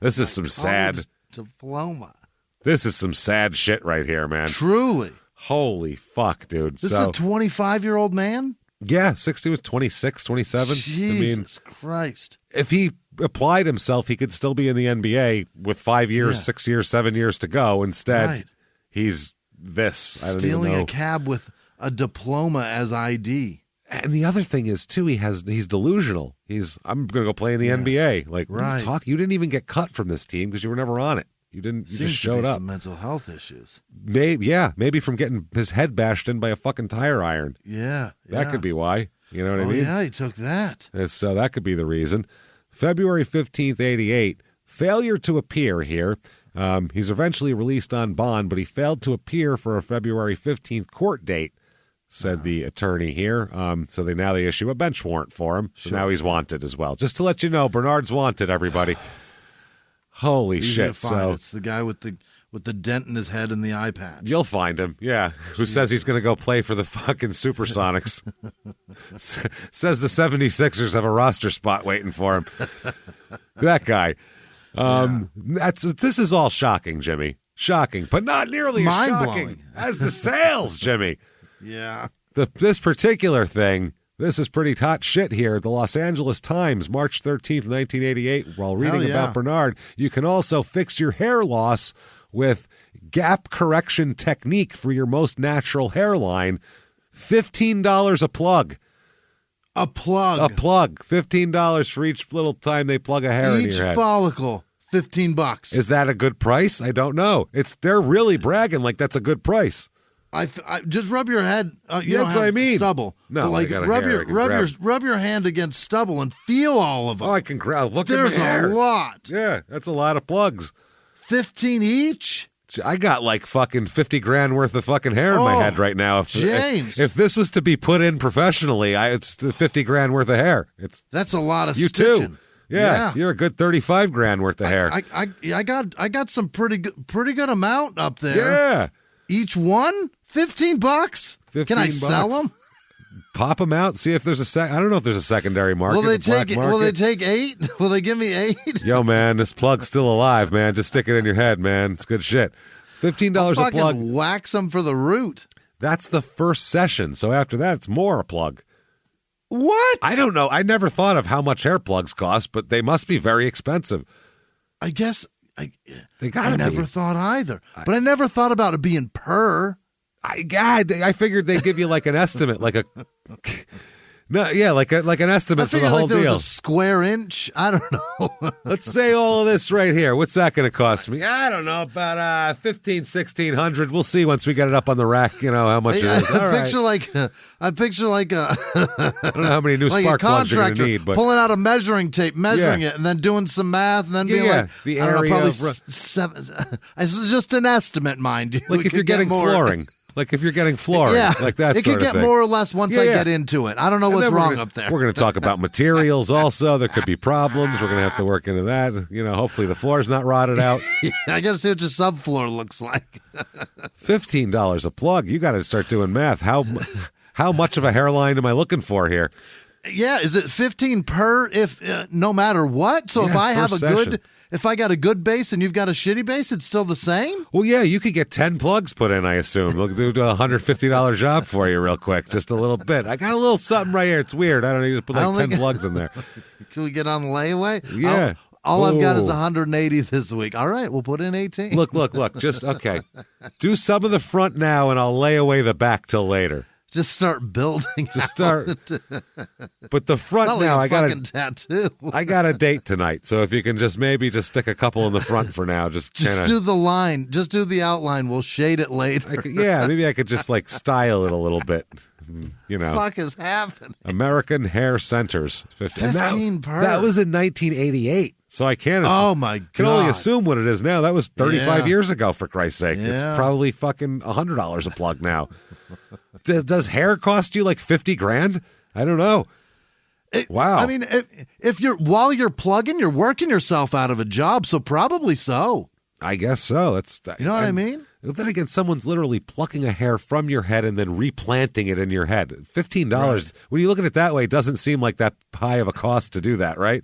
This is some sad
diploma.
This is some sad shit right here, man.
Truly.
Holy fuck, dude.
This is a 25-year-old man?
Yeah, 60 was 26, 27.
Jesus Christ.
If he applied himself, he could still be in the NBA with 5 years, 6 years, 7 years to go. Instead, he's this. I don't even
Stealing
know.
a cab with a diploma as ID.
And the other thing is too, he's delusional. I'm going to go play in the NBA. Like, what are you talking? You didn't even get cut from this team because you were never on it. You didn't. You
Seems
just showed
to be
up.
Some mental health issues.
Maybe from getting his head bashed in by a fucking tire iron.
Yeah.
That could be why. You know what I mean?
Yeah, he took that.
And so that could be the reason. February 15th, 88. Failure to appear here. He's eventually released on bond, but he failed to appear for a February 15th court date, said the attorney here. So they issue a bench warrant for him. So now he's wanted as well. Just to let you know, Bernard's wanted, everybody. Holy shit. So
it's the guy with the dent in his head and the eye patch.
You'll find him, yeah. Who says he's going to go play for the fucking Supersonics. Says the 76ers have a roster spot waiting for him. That guy. This is all shocking, Jimmy. Shocking, but not nearly as shocking as the sales, Jimmy.
Yeah.
This particular thing, this is pretty hot shit here. The Los Angeles Times, March 13th, 1988, while reading about Bernard, you can also fix your hair loss with gap correction technique for your most natural hairline. $15 a plug.
A plug.
$15 for each little time they plug a hair in your head.
Each follicle, $15.
Is that a good price? I don't know. They're really bragging like that's a good price.
I just rub your head. You don't
that's
have
what I mean.
Stubble.
No,
but like
I got a
rub
hair
rub your hand against stubble and feel all of them.
Oh, I can grab. Look,
there's
at my hair.
a lot.
Yeah, that's a lot of plugs.
15 each.
I got like fucking 50 grand worth of fucking hair in my head right now.
James,
if this was to be put in professionally, it's the 50 grand worth of hair.
That's a lot of
you
stitching.
too. Yeah, you're a good 35 grand worth of hair.
I got some pretty good amount up there.
Yeah,
each one $15. Can I sell them?
Pop them out. See if there's I don't know if there's a secondary market.
Will they take 8? Will they give me 8?
Yo, man, this plug's still alive, man. Just stick it in your head, man. It's good shit. $15 a plug.
Wax them for the root.
That's the first session. So after that, it's more a plug.
What?
I don't know. I never thought of how much hair plugs cost, but they must be very expensive.
I guess I
never
thought either. But I never thought about it being per.
I figured they'd give you like an estimate, like an estimate for the whole
there
deal.
Was a square inch. I don't know.
Let's say all of this right here. What's that going to cost me? I don't know, about $1,500-$1,600. We'll see once we get it up on the rack. You know how much it is.
I picture like a
I don't know how many new
like
spark plugs you're going to
contractor
need, but
pulling out a measuring tape, measuring it, and then doing some math, and then being like,
the
I don't know,
area
probably
of
7. This is just an estimate, mind you.
like if you're getting flooring. Like if you're getting flooring, like that
it
sort
could
of
get
thing.
more or less once I get into it. I don't know what's wrong up there.
We're going to talk about materials also. There could be problems. We're going to have to work into that. You know, hopefully the floor's not rotted out.
I got to see what your subfloor looks like.
$15 a plug. You got to start doing math. How much of a hairline am I looking for here?
Yeah, is it 15 per if no matter what? So if I have if I got a good base and you've got a shitty base, it's still the same?
Well, yeah, you could get 10 plugs put in, I assume. They'll do a $150 job for you real quick, just a little bit. I got a little something right here. It's weird. I don't need to put like 10 plugs in there.
Can we get on layaway?
Yeah.
All I've got is 180 this week. All right, we'll put in 18.
Look. Just, okay. Do some of the front now, and I'll lay away the back till later.
Just start building.
But the front now, I got a
tattoo.
I got a date tonight, so if you can just maybe stick a couple in the front for now, just
do the line, just do the outline. We'll shade it later.
Maybe I could just like style it a little bit. You know,
fuck is happening?
American Hair Centers,
15 per.
That was in 1988, so I can't.
Oh my God!
Can only assume what it is now. That was 35 years ago. For Christ's sake,
Yeah.
It's probably fucking $100 a plug now. Does hair cost you like 50 grand? I don't know. Wow.
I mean, if while you're plugging, you're working yourself out of a job, so probably so.
I guess so.
You know what I mean?
Then again, someone's literally plucking a hair from your head and then replanting it in your head. $15. Right. When you look at it that way, it doesn't seem like that high of a cost to do that, right?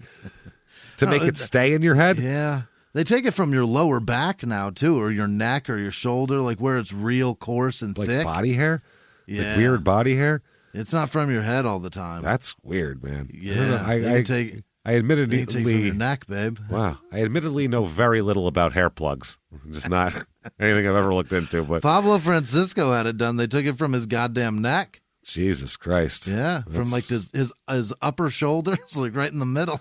To make it stay in your head?
Yeah. They take it from your lower back now, too, or your neck or your shoulder, like where it's real coarse and
like
thick.
Body hair?
Yeah.
Like weird body hair?
It's not from your head all the time.
That's weird, man.
Yeah.
I admittedly
Ain't take from your neck, babe.
Wow. I admittedly know very little about hair plugs. Just not anything I've ever looked into. But
Pablo Francisco had it done. They took it from his goddamn neck.
Jesus Christ.
Yeah, from like his upper shoulders, like right in the middle.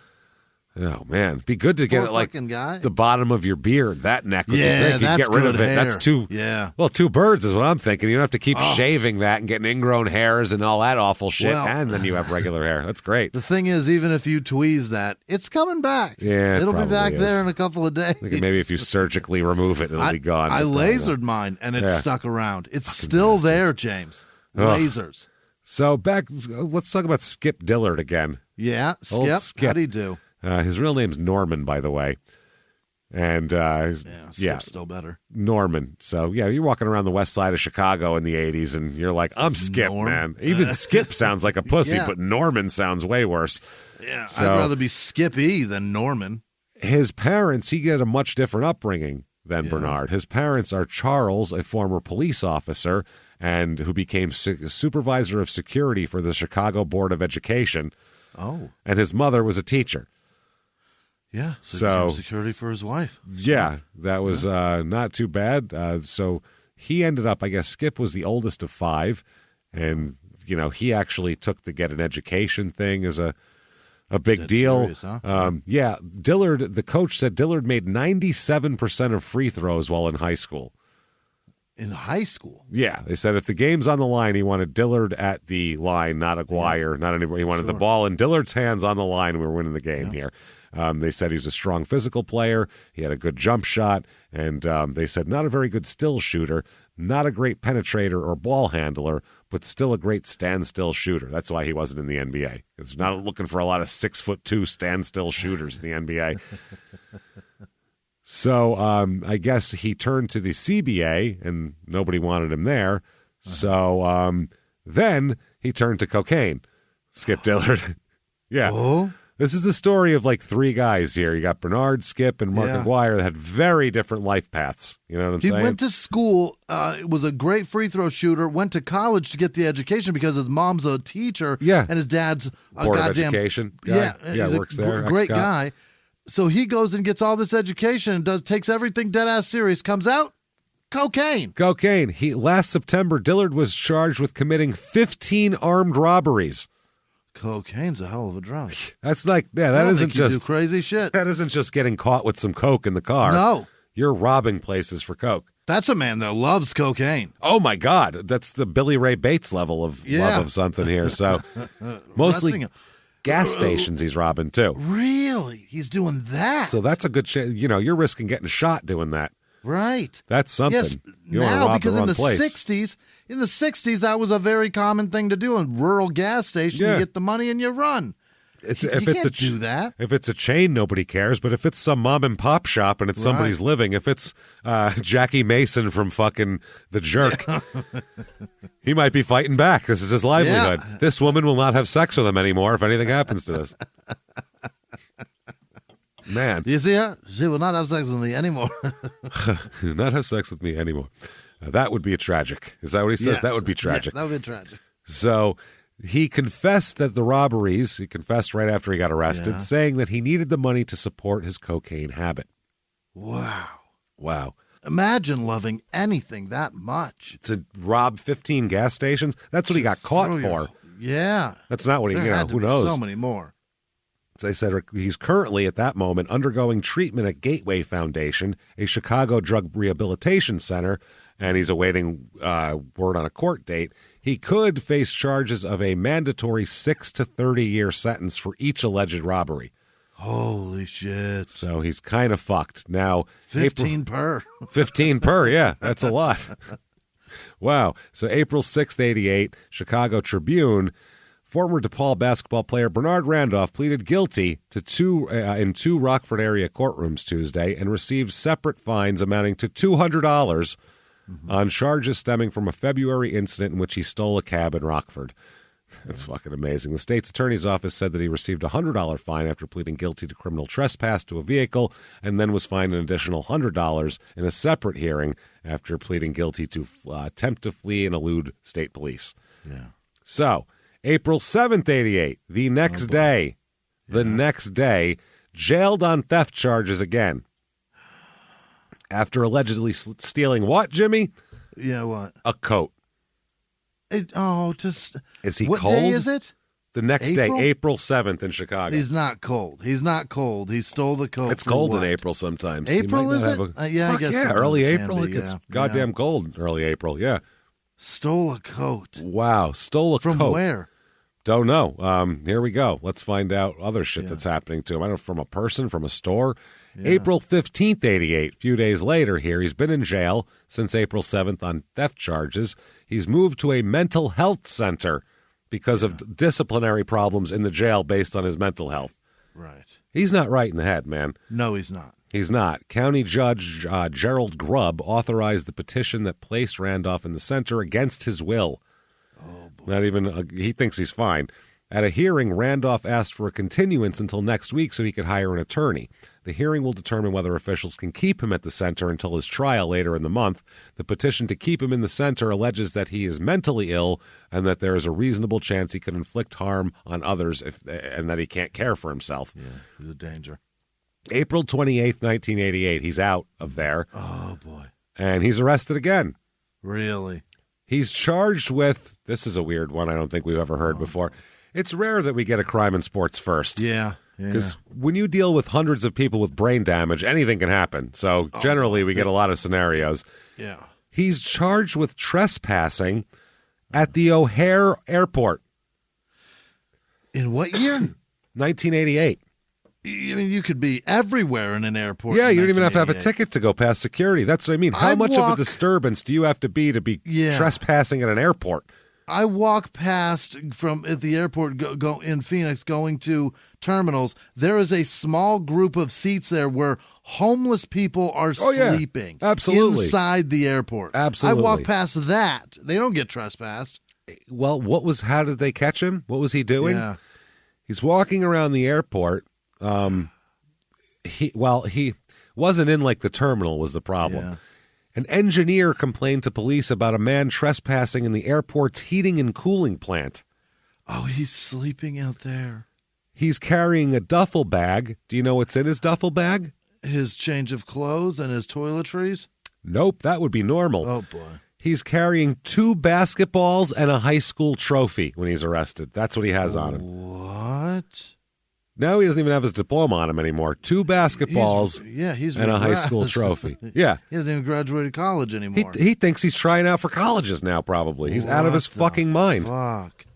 Oh, man. Be good to get
Poor
it like
fucking guy.
the bottom of your beard. That neck would be
Yeah,
great. You
that's
get rid of
good
it. That's
hair. Yeah.
Well, two birds is what I'm thinking. You don't have to keep shaving that and getting ingrown hairs and all that awful shit,
Well,
and then you have regular hair. That's great.
The thing is, even if you tweeze that, it's coming back.
Yeah,
it'll be
probably
back
is.
there in a couple of days.
I think maybe if you surgically remove it, it'll be gone.
I
but probably
lasered
not.
mine, and it
Yeah.
stuck around. It's still there, James.
Ugh.
Lasers.
So let's talk about Skip Dillard again.
Yeah,
Old
Skip. How'd he do?
His real name's Norman, by the way. And
Skip's still better.
Norman. So yeah, you're walking around the west side of Chicago in the 80s, and you're like, I'm Skip,
Norm?
man. Even Skip sounds like a pussy,
Yeah.
but Norman sounds way worse.
Yeah,
So-
I'd rather be Skippy than Norman.
His parents, he had a much different upbringing than Bernard. His parents are Charles, a former police officer, and who became supervisor of security for the Chicago Board of Education.
Oh.
And his mother was a teacher.
Yeah,
So-
security for his wife.
Yeah, that was not too bad. So he ended up, I guess Skip was the oldest of 5, and, he actually took the get an education thing as a big
That's
deal.
serious, huh?
Yeah, Dillard, the coach said Dillard made 97% of free throws while in high school.
In high school?
Yeah, they said if the game's on the line, he wanted Dillard at the line, not Aguirre, not anybody. He wanted the ball in Dillard's hands on the line. We were winning the game here. They said he was a strong physical player. He had a good jump shot. And they said not a very good still shooter, not a great penetrator or ball handler, but still a great standstill shooter. That's why he wasn't in the NBA. It's not looking for a lot of 6'2" standstill shooters in the NBA. So I guess he turned to the CBA, and nobody wanted him there. So then he turned to cocaine. Skip Dillard. Yeah.
Oh?
This is the story of like 3 guys here. You got Bernard, Skip, and Mark Aguirre that had very different life paths. You know what I'm
He
saying?
went to school, was a great free throw shooter, went to college to get the education because his mom's a teacher and his dad's a
Board of
goddamn
Education guy. Yeah,
he's a
works there.
Great
ex-cop.
guy. So he goes and gets all this education and takes everything dead ass serious. Comes out, cocaine.
Cocaine. Last September, Dillard was charged with committing 15 armed robberies.
Cocaine's a hell of a drug.
That's like, yeah,
I
that
don't
isn't
think you
just
do crazy shit.
That isn't just getting caught with some coke in the car.
No.
You're robbing places for coke.
That's a man that loves cocaine.
Oh my God, that's the Billy Ray Bates level of love of something here. So mostly gas stations he's robbing too.
Really? He's doing that?
So that's a good chance. You're risking getting shot doing that.
Right.
That's something.
Yes,
You don't wanna
now
rob
because
the
in
wrong
the
place.
60s, that was a very common thing to do. In rural gas stations,
Yeah.
you get the money and you run.
If
you
it's
can't
a
do that.
If it's a chain, nobody cares. But if it's some mom and pop shop and it's somebody's living, if it's Jackie Mason from fucking The Jerk, he might be fighting back. This is his livelihood.
Yeah.
This woman will not have sex with him anymore if anything happens to this. Man,
Do you see her? She will not have sex with me anymore.
not have sex with me anymore. That would be tragic. Is that what he says?
Yes.
That would be tragic.
Yeah, that would be tragic.
So he confessed that the robberies, he confessed right after he got arrested,
Yeah.
saying that he needed the money to support his cocaine habit.
Wow.
Wow.
Imagine loving anything that much.
To rob 15 gas stations? That's what he got caught for.
Yeah.
That's not what he,
There had to
who
be
knows?
so many more.
As I said, he's currently at that moment undergoing treatment at Gateway Foundation, a Chicago drug rehabilitation center, and he's awaiting word on a court date. He could face charges of a mandatory 6 to 30-year sentence for each alleged robbery.
Holy shit.
So he's kind of fucked. Now,
15 per.
15 per, yeah, that's a lot. Wow. So April 6th, 88, Chicago Tribune, former DePaul basketball player Bernard Randolph pleaded guilty to two Rockford area courtrooms Tuesday and received separate fines amounting to $200 on charges stemming from a February incident in which he stole a cab in Rockford. That's fucking amazing. The state's attorney's office said that he received a $100 fine after pleading guilty to criminal trespass to a vehicle and then was fined an additional $100 in a separate hearing after pleading guilty to attempt to flee and elude state police.
Yeah.
So, April 7th, 88, the next day, the next day, jailed on theft charges again. After allegedly stealing what, Jimmy?
Yeah, what?
A coat. Is he
what
cold?
What day is it?
The next day, April 7th in Chicago.
He's not cold. He stole the coat.
It's cold in April sometimes.
April, is it?
I
guess.
Yeah, early April.
It
gets goddamn cold in early April, yeah.
Stole a coat.
Wow, stole a coat.
From where?
Don't know. Here we go. Let's find out other shit that's happening to him. I don't know, from a person, from a store. Yeah. April 15th, 88. A few days later here, he's been in jail since April 7th on theft charges. He's moved to a mental health center because of disciplinary problems in the jail based on his mental health.
Right.
He's not right in the head, man.
No, he's not.
He's not. County Judge Gerald Grubb authorized the petition that placed Randolph in the center against his will.
Oh, boy.
Not even, he thinks he's fine. At a hearing, Randolph asked for a continuance until next week so he could hire an attorney. The hearing will determine whether officials can keep him at the center until his trial later in the month. The petition to keep him in the center alleges that he is mentally ill and that there is a reasonable chance he could inflict harm on others and that he can't care for himself.
Yeah, he's a danger.
April 28th, 1988, he's out of there.
Oh, boy.
And he's arrested again.
Really?
He's charged with, this is a weird one I don't think we've ever heard before. It's rare that we get a crime in sports first.
Yeah.
Because when you deal with hundreds of people with brain damage, anything can happen. So generally we get a lot of scenarios.
Yeah.
He's charged with trespassing at the O'Hare Airport.
In what year?
1988.
I mean, you could be everywhere in an airport.
Yeah, you don't even have to have a ticket to go past security. That's what I mean. How much of a disturbance do you have to be trespassing at an airport?
I walk past at the airport go in Phoenix going to terminals. There is a small group of seats there where homeless people are sleeping.
Absolutely.
Inside the airport.
Absolutely.
I walk past that. They don't get trespassed.
Well, how did they catch him? What was he doing?
Yeah.
He's walking around the airport. He wasn't in the terminal was the problem.
Yeah.
An engineer complained to police about a man trespassing in the airport's heating and cooling plant.
Oh, he's sleeping out there.
He's carrying a duffel bag. Do you know what's in his duffel bag?
His change of clothes and his toiletries?
Nope, that would be normal.
Oh, boy.
He's carrying 2 basketballs and a high school trophy when he's arrested. That's what he has on him.
What?
Now he doesn't even have his diploma on him anymore. 2 basketballs and a high school trophy. Yeah.
He hasn't even graduated college anymore.
He thinks he's trying out for colleges now, probably. He's out of his fucking mind.
Fuck.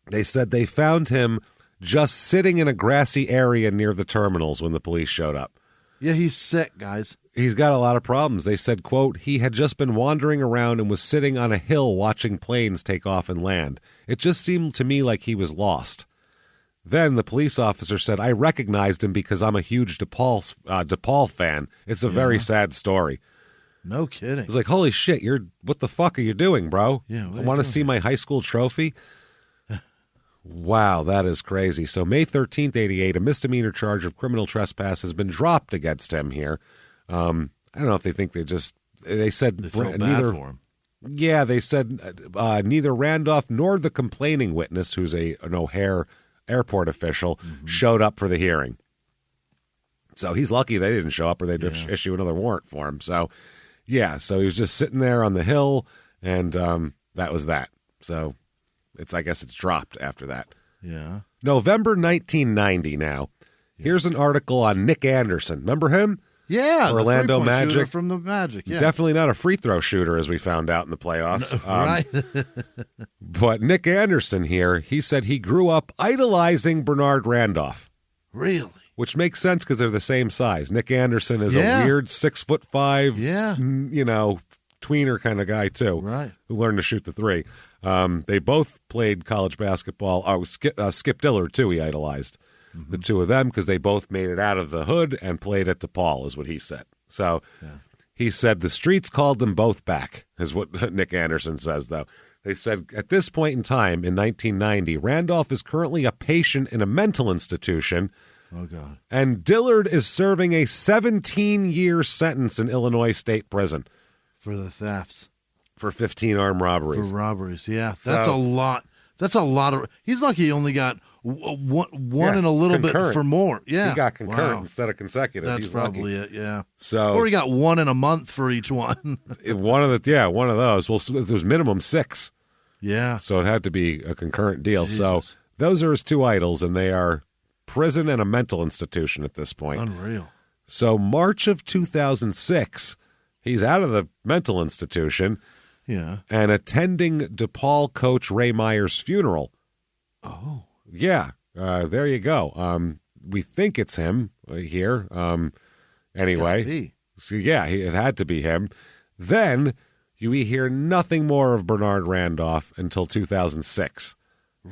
They said they found him just sitting in a grassy area near the terminals when the police showed up.
Yeah, he's sick, guys.
He's got a lot of problems. They said, quote, he had just been wandering around and was sitting on a hill watching planes take off and land. It just seemed to me like he was lost. Then the police officer said, I recognized him because I'm a huge DePaul fan. It's a very sad story.
No kidding.
It's like, holy shit, what the fuck are you doing, bro?
Yeah,
I want to see my high school trophy? Wow, that is crazy. So May 13th, 88, a misdemeanor charge of criminal trespass has been dropped against him here. I don't know if they think they said
they felt bad for him.
Yeah, they said neither Randolph nor the complaining witness, who's an O'Hare airport official, showed up for the hearing. So he's lucky they didn't show up or they'd issue another warrant for him. So, yeah, so he was just sitting there on the hill, and that was that. So I guess it's dropped after that.
Yeah.
November 1990 now. Here's an article on Nick Anderson. Remember him?
Yeah,
Orlando
the
Magic.
shooter from the Magic. Yeah.
Definitely not a free throw shooter, as we found out in the playoffs.
Right.
But Nick Anderson here, he said he grew up idolizing Bernard Randolph.
Really?
Which makes sense because they're the same size. Nick Anderson is a weird 6'5", tweener kind of guy too.
Right.
Who learned to shoot the three. They both played college basketball. Oh, Skip Dillard too. He idolized the two of them because they both made it out of the hood and played at DePaul, is what he said. So he said the streets called them both back, is what Nick Anderson says, though. They said at this point in time, in 1990, Randolph is currently a patient in a mental institution.
Oh, God.
And Dillard is serving a 17-year sentence in Illinois State Prison.
For the thefts.
For 15 armed robberies.
For robberies, yeah. That's a lot. That's a lot of. He's lucky he only got one and a little
concurrent.
bit for more. Yeah,
he got concurrent instead of consecutive.
That's
He's
probably
lucky.
it. Yeah.
So,
or he got one in a month for each one.
one of those. Well, there was minimum 6.
Yeah.
So it had to be a concurrent deal.
Jesus.
So those are his 2 idols, and they are prison and a mental institution at this point.
Unreal.
So March of 2006, he's out of the mental institution.
Yeah.
And attending DePaul coach Ray Meyer's funeral.
Oh.
Yeah. There you go. We think it's him here. Anyway. So yeah, it had to be him. Then you hear nothing more of Bernard Randolph until 2006.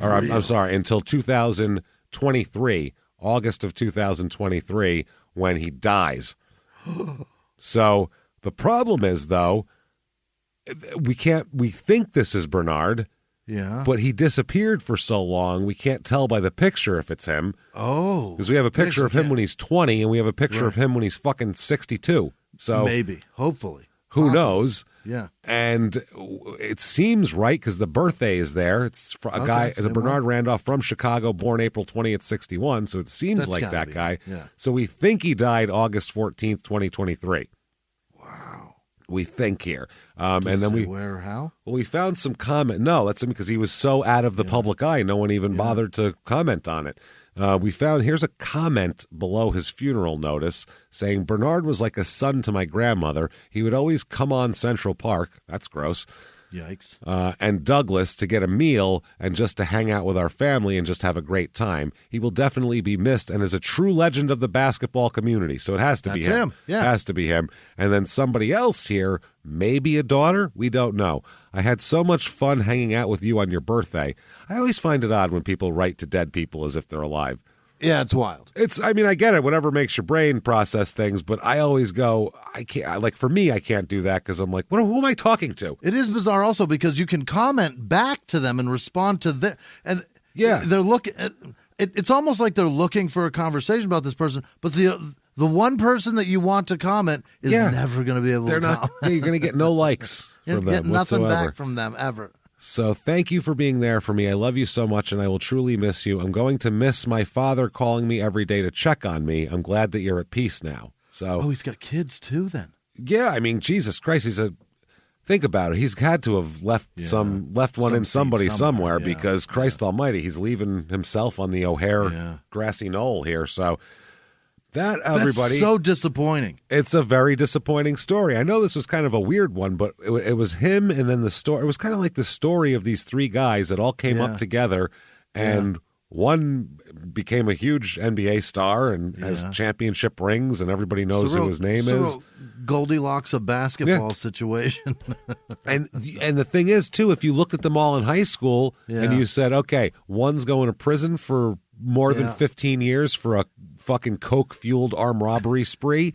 Or I'm sorry, until 2023, August of 2023, when he dies. So the problem is, though, we think this is Bernard.
Yeah.
But he disappeared for so long, we can't tell by the picture if it's him.
Oh.
Because we have a picture of him when he's 20, and we have a picture of him when he's fucking 62. So
maybe, hopefully.
Who knows?
Yeah.
And it seems right because the birthday is there. It's a guy, the Bernard Randolph from Chicago, born April 20th, 61. So it seems
That's
like that guy.
Yeah.
So we think he died August 14th, 2023.
Wow.
We think here. And
Does
then
it
we
say where or how?
Well, we found some comment. No, that's because he was so out of the public eye, no one even bothered to comment on it. We found, here's a comment below his funeral notice saying, Bernard was like a son to my grandmother. He would always come on Central Park. That's gross.
Yikes.
And Douglas to get a meal and just to hang out with our family and just have a great time. He will definitely be missed and is a true legend of the basketball community. So it has to be him.
Yeah.
It has to be him. And then somebody else here, maybe a daughter. We don't know. I had so much fun hanging out with you on your birthday. I always find it odd when people write to dead people as if they're alive.
Yeah, it's wild.
I mean, I get it. Whatever makes your brain process things, but I always go, I can't. Like for me, I can't do that because I'm like, who am I talking to?
It is bizarre also because you can comment back to them and respond to them, and they're looking. It's almost like they're looking for a conversation about this person, but the one person that you want to comment is never going to be able to comment.
You're going to get no likes
You're
from them
getting nothing
whatsoever.
back from them ever.
So thank you for being there for me. I love you so much, and I will truly miss you. I'm going to miss my father calling me every day to check on me. I'm glad that you're at peace now. So,
he's got kids too then.
Yeah, I mean, Jesus Christ, think about it. He's had to have left one in somebody somewhere because Christ Almighty, he's leaving himself on the O'Hare grassy knoll here. So that, everybody,
that's so disappointing.
It's a very disappointing story. I know this was kind of a weird one, but it was him, and then the story. It was kind of like the story of these 3 guys that all came up together, and one became a huge NBA star and has championship rings, and everybody knows who his name is.
Goldilocks of basketball situation.
and the thing is, too, if you looked at them all in high school and you said, okay, one's going to prison for more than 15 years for a fucking coke-fueled armed robbery spree.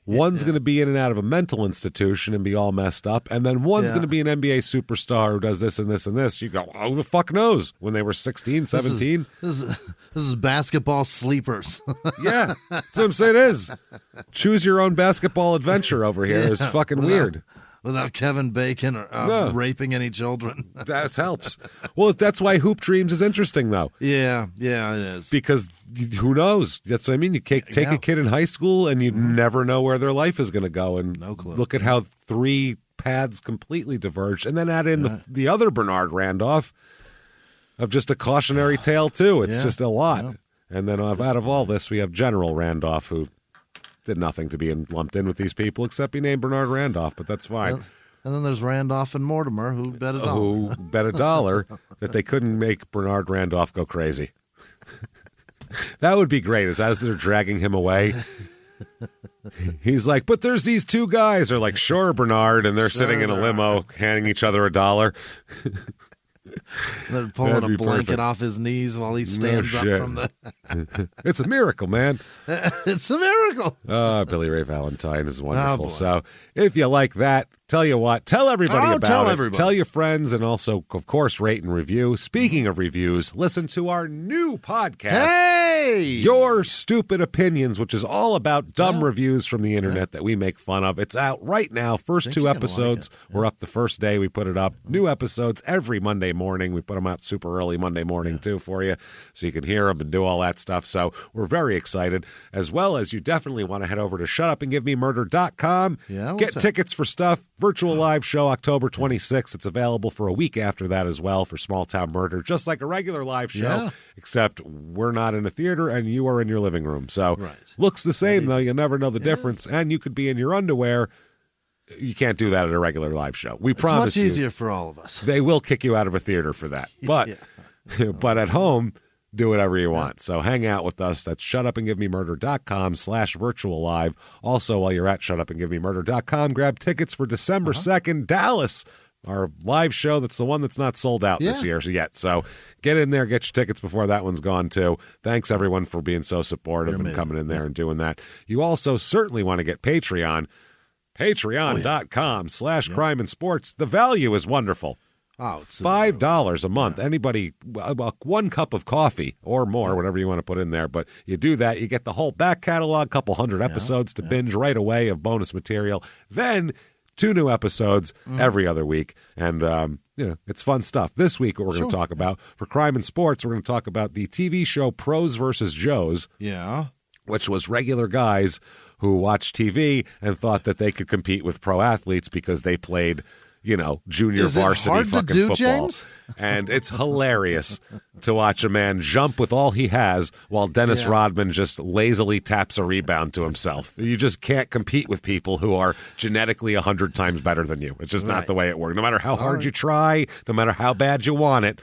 One's going to be in and out of a mental institution and be all messed up. And then one's going to be an NBA superstar who does this and this and this. You go, oh, who the fuck knows? When they were 16, 17?
This is basketball sleepers.
Yeah, that's what I'm saying it is. Choose your own basketball adventure over here is fucking weird.
Without Kevin Bacon or raping any children.
That helps. Well, that's why Hoop Dreams is interesting, though.
Yeah, it is.
Because who knows? That's what I mean. You take a kid in high school and you never know where their life is going to go. And
no clue.
Look at how 3 paths completely diverged. And then add in the other Bernard Randolph of just a cautionary tale, too. It's just a lot. Yeah. And then out of all this, we have General Randolph, who did nothing to be lumped in with these people except be named Bernard Randolph, but that's fine.
And then there's Randolph and Mortimer, who bet $1.
Who bet $1 that they couldn't make Bernard Randolph go crazy. That would be great, as they're dragging him away. He's like, but there's these 2 guys. They're like, sure, Bernard, and they're sitting in a limo, handing each other $1.
They're pulling a blanket off his knees while he stands up from the...
It's a miracle, man.
It's a miracle.
Billy Ray Valentine is wonderful. So if you like that, tell you what, tell everybody about it. Tell your friends, and also, of course, rate and review. Speaking of reviews, listen to our new podcast,
Hey!
Your Stupid Opinions, which is all about dumb reviews from the internet that we make fun of. It's out right now. First 2 episodes were up the first day we put it up. New episodes every Monday morning. We put them out super early Monday morning, too, for you, so you can hear them and do all that stuff. So we're very excited, as well as you definitely want to head over to shutupandgivememurder.com. Get tickets for stuff. Virtual live show October 26th. It's available for a week after that as well for Small Town Murder, just like a regular live show, except we're not in a theater and you are in your living room. So looks the same, though. You never know the difference. And you could be in your underwear. You can't do that at a regular live show. We promise you.
It's much easier for all of us.
They will kick you out of a theater for that. But, but at home, do whatever you want. So hang out with us. That's shutupandgivememurder.com/virtual live. Also, while you're at shutupandgivememurder.com, grab tickets for December 2nd, Dallas, our live show. That's the one that's not sold out this year yet. So get in there, get your tickets before that one's gone too. Thanks, everyone, for being so supportive and coming in there and doing that. You also certainly want to get Patreon. Patreon.com/crimeinsports. The value is wonderful.
Oh, it's
$5 a month. Anybody, 1 cup of coffee or more, whatever you want to put in there. But you do that, you get the whole back catalog, couple hundred episodes to binge right away of bonus material. Then 2 new episodes every other week. And, it's fun stuff. This week, what we're going to talk about for Crime and Sports, we're going to talk about the TV show Pros versus Joes.
Yeah.
Which was regular guys who watched TV and thought that they could compete with pro athletes because they played junior varsity fucking football.
James?
And it's hilarious to watch a man jump with all he has while Dennis Rodman just lazily taps a rebound to himself. You just can't compete with people who are genetically 100 times better than you. It's just not the way it works. No matter how hard you try, no matter how bad you want it,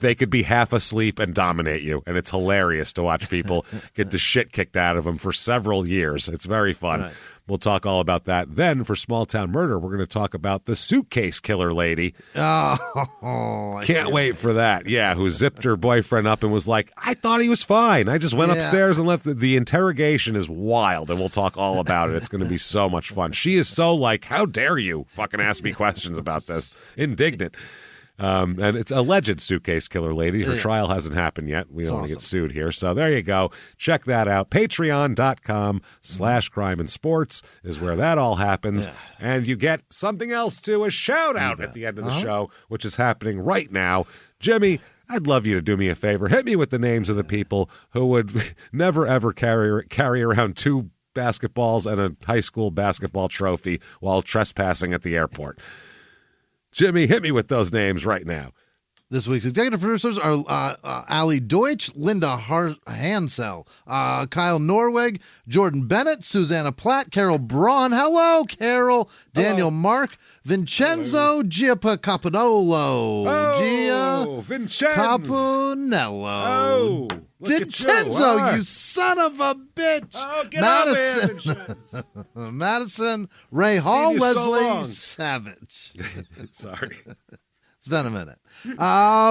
they could be half asleep and dominate you. And it's hilarious to watch people get the shit kicked out of them for several years. It's very fun. Right. We'll talk all about that. Then for Small Town Murder, we're going to talk about the suitcase killer lady. Can't wait for that. Yeah, who zipped her boyfriend up and was like, I thought he was fine. I just went upstairs and left. The interrogation is wild, and we'll talk all about it. It's going to be so much fun. She is so like, how dare you fucking ask me questions about this? Indignant. And it's a alleged suitcase killer lady. Her trial hasn't happened yet. We don't want to get sued here. So there you go. Check that out. Patreon.com/crimeinsports is where that all happens. Yeah. And you get something else too, a shout out at the end of the show, which is happening right now. Jimmie, I'd love you to do me a favor. Hit me with the names of the people who would never, ever carry around 2 basketballs and a high school basketball trophy while trespassing at the airport. Jimmie, hit me with those names right now.
This week's executive producers are Ali Deutsch, Linda Hansel, Kyle Norweg, Jordan Bennett, Susanna Platt, Carol Braun. Hello, Carol. Daniel Mark, Vincenzo Giapapanolo.
Vincenzo
Caponello.
Oh,
Vincenzo, you son of a bitch.
Oh, get
Madison.
Out there,
Madison, Ray Hall, Leslie
Savage. Sorry.
It's been a minute.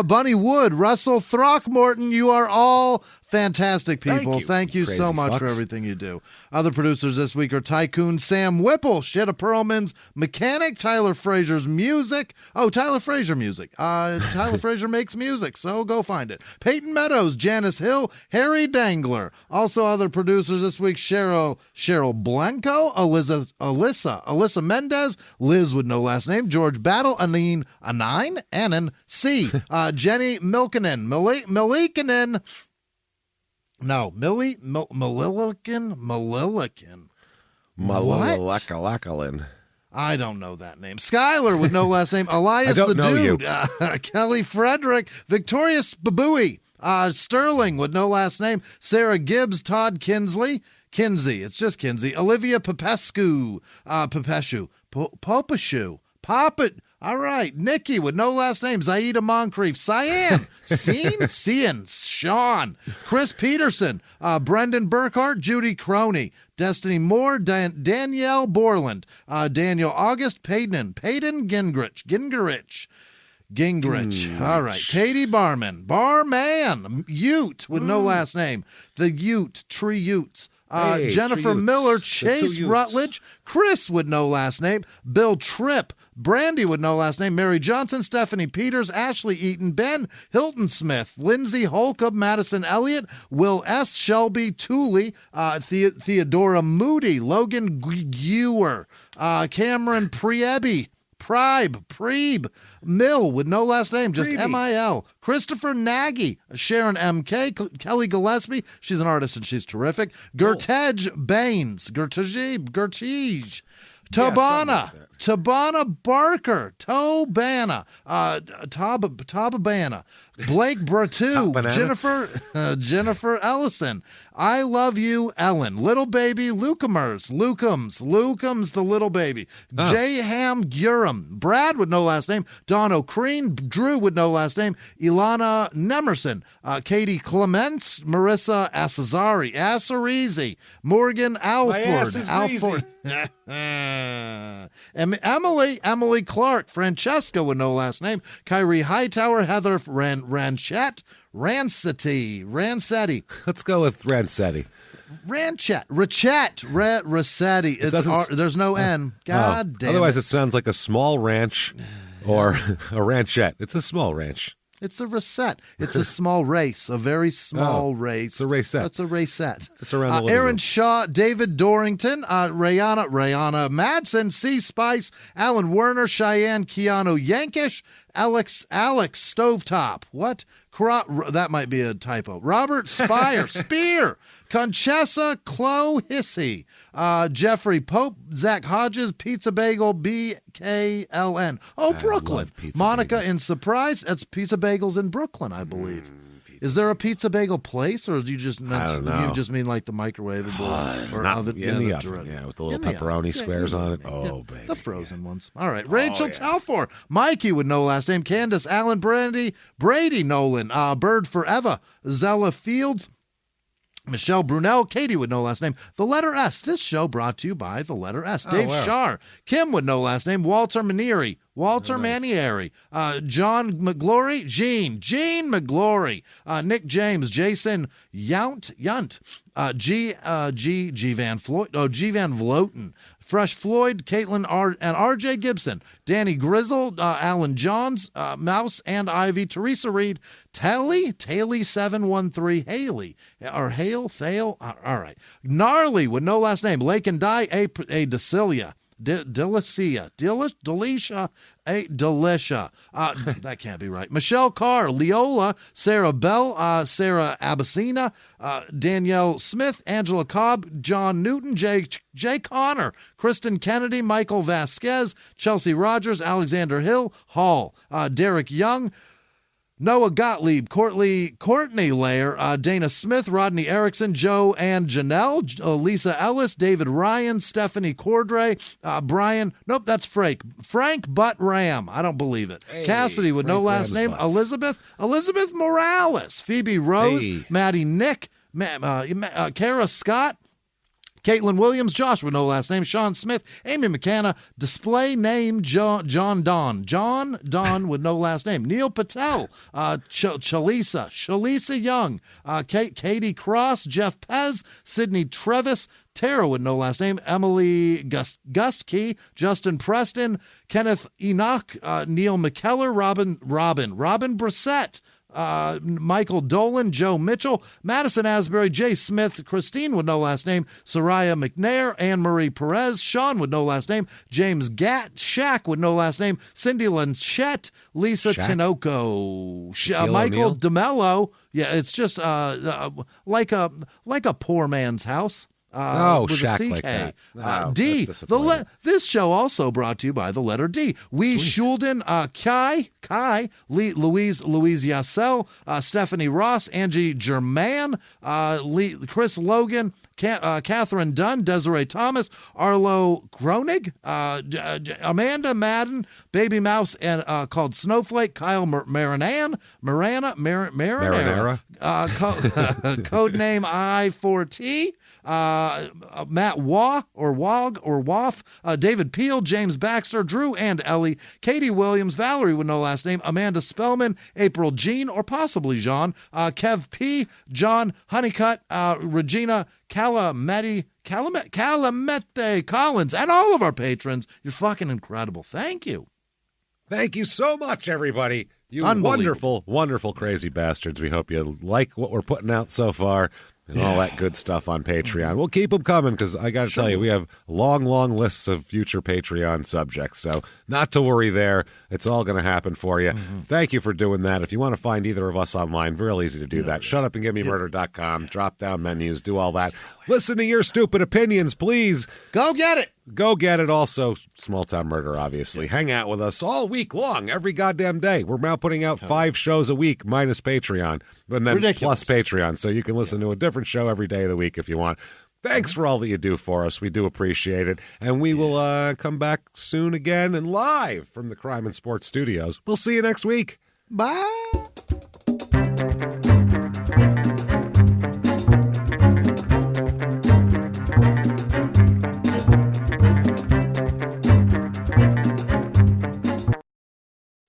Bunny Wood, Russell Throckmorton, you are all fantastic people. Thank you so much for everything you do. Other producers this week are Tycoon Sam Whipple, Shitta Perlman's mechanic, Tyler Frazier's music. Oh, Tyler Frazier music. Tyler Frazier makes music, so go find it. Peyton Meadows, Janice Hill, Harry Dangler. Also other producers this week, Cheryl Blanco, Alyssa Mendez, Liz with no last name, George Battle, Anine, Annan, C. Jenny Milkinen, Millikanen. No, Malilican.
Malilican.
I don't know that name. Skylar with no last name. Elias
I don't
the
know
Dude.
You.
Kelly Frederick. Victorious Babui. Sterling with no last name. Sarah Gibbs. Todd Kinsey. It's just Kinsey. Olivia Popescu. Popescu. Poppet. All right. Nikki with no last name. Zaida Moncrief. Cyan. Cian. Sean. Chris Peterson. Brendan Burkhart. Judy Croney. Destiny Moore. Danielle Borland. Daniel August. Peyton Gingrich. Gingrich. All right. Katie Barman. Ute with no last name. The Ute. Tree Utes. Jennifer Miller. Chase Rutledge. Chris with no last name. Bill Tripp. Brandy with no last name. Mary Johnson. Stephanie Peters. Ashley Eaton. Ben Hilton Smith. Lindsay Holcomb. Madison Elliott. Will S. Shelby Tooley. Theodora Moody. Logan Gewer. Cameron Preeb, Mill with no last name, just M-I-L. Christopher Nagy, Sharon M.K., Kelly Gillespie, she's an artist and she's terrific. Gertej Baines, Gertige, Tabana Barker, Tobana, Tababana, Blake Bratu, Jennifer Ellison, I Love You, Ellen, Little Baby, Lukums, the little baby, J. Ham Gurum, Brad with no last name, Don O'Kreen, Drew with no last name, Ilana Nemerson, Katie Clements, Marissa Assarizi, Morgan Alford, Emily Clark, Francesca with no last name, Kyrie Hightower, Heather Ranchetti.
Let's go with Ranchetti.
Rossetti. There's no N. God damn.
Otherwise, it sounds like a small ranch or a ranchette. It's a small ranch.
It's a racette. It's a small race, a very small race.
It's a racette.
It's a racette.
Just around the
Aaron Shaw, David Dorrington, Rihanna Madsen, C. Spice, Alan Werner, Cheyenne Keanu Yankish, Alex Stovetop. What? That might be a typo. Robert Spear, Conchessa Chloe Hissey, Jeffrey Pope, Zach Hodges, Pizza Bagel, BKLN. Oh, Brooklyn. Monica bagels. In Surprise. That's Pizza Bagels in Brooklyn, I believe. Is there a pizza bagel place, or do you just mean like the microwavable or oven?
In the oven, with the little pepperoni squares on it. Oh, baby.
The frozen ones. All right. Rachel Telfor, Mikey with no last name, Candace Allen, Brady Nolan, Bird Forever, Zella Fields, Michelle Brunel, Katie with no last name, the letter S. This show brought to you by the letter S. Dave Shar, Kim with no last name, Walter Manieri, Manieri, John McGlory, Gene McGlory, Nick James, Jason Yount, G Van Vloten, Fresh Floyd, Caitlin and R.J. Gibson, Danny Grizzle, Alan Johns, Mouse and Ivy, Teresa Reed, Tally 713, Haley, or Hale, Thale, all right. Gnarly with no last name, Lake and Die, A. Delicia, Delicia, that can't be right. Michelle Carr, Leola, Sarah Bell, Sarah Abasina, Danielle Smith, Angela Cobb, John Newton, Jay Connor, Kristen Kennedy, Michael Vasquez, Chelsea Rogers, Alexander Hill, Hall, Derek Young, Noah Gottlieb, Courtney Lair, Dana Smith, Rodney Erickson, Joe and Janelle, Lisa Ellis, David Ryan, Stephanie Cordray, Brian, nope, that's Frank Butt Ram, I don't believe it. Hey, Cassidy with Frank no last name, Elizabeth Morales, Phoebe Rose, Maddie Nick, Kara Scott, Caitlin Williams, Josh with no last name, Sean Smith, Amy McKenna, display name John Don with no last name, Neil Patel, Shalisa Young, Katie Cross, Jeff Pez, Sydney Trevis, Tara with no last name, Emily Gustke, Justin Preston, Kenneth Enoch, Neil McKellar, Robin Brissett, Michael Dolan, Joe Mitchell, Madison Asbury, Jay Smith, Christine with no last name, Soraya McNair, Anne-Marie Perez, Sean with no last name, James Gatt, Shaq with no last name, Cindy Lanchette, Lisa Tinoco, Michael DeMello. Yeah, it's just like a poor man's house. With
Shaq
a CK.
like that. No,
D. This show also brought to you by the letter D. Shulden, Kai, Louise Yassel, Stephanie Ross, Angie German, Chris Logan, Catherine Dunn, Desiree Thomas, Arlo Kronig, Amanda Madden, Baby Mouse, and called Snowflake, Kyle Marinara, codename I4T, Matt Waugh or Wog or Woff, David Peel, James Baxter, Drew and Ellie, Katie Williams, Valerie with no last name, Amanda Spellman, April Jean or possibly Jean, Kev P, John Honeycutt, Regina Calamette Collins, and all of our patrons. You're fucking incredible. Thank you.
Thank you so much, everybody. You wonderful, wonderful, crazy bastards. We hope you like what we're putting out so far and all that good stuff on Patreon. We'll keep them coming because I got to tell you, we have long, long lists of future Patreon subjects. So not to worry there. It's all going to happen for you. Thank you for doing that. If you want to find either of us online, real easy to do that. ShutUpAndGiveMeMurder.com. Drop down menus. Do all that. Listen to your stupid opinions, please.
Go get it.
Go get it. Also, Small Town Murder, obviously. Hang out with us all week long, every goddamn day. We're now putting out 5 shows a week minus Patreon, and then plus Patreon. So you can listen to a different show every day of the week if you want. Thanks for all that you do for us. We do appreciate it. And we will come back soon again and live from the Crime and Sports Studios. We'll see you next week.
Bye.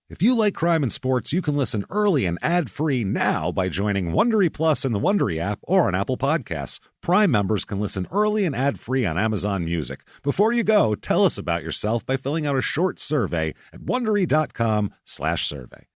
If you like Crime and Sports, you can listen early and ad-free now by joining Wondery Plus in the Wondery app or on Apple Podcasts. Prime members can listen early and ad-free on Amazon Music. Before you go, tell us about yourself by filling out a short survey at Wondery.com/survey.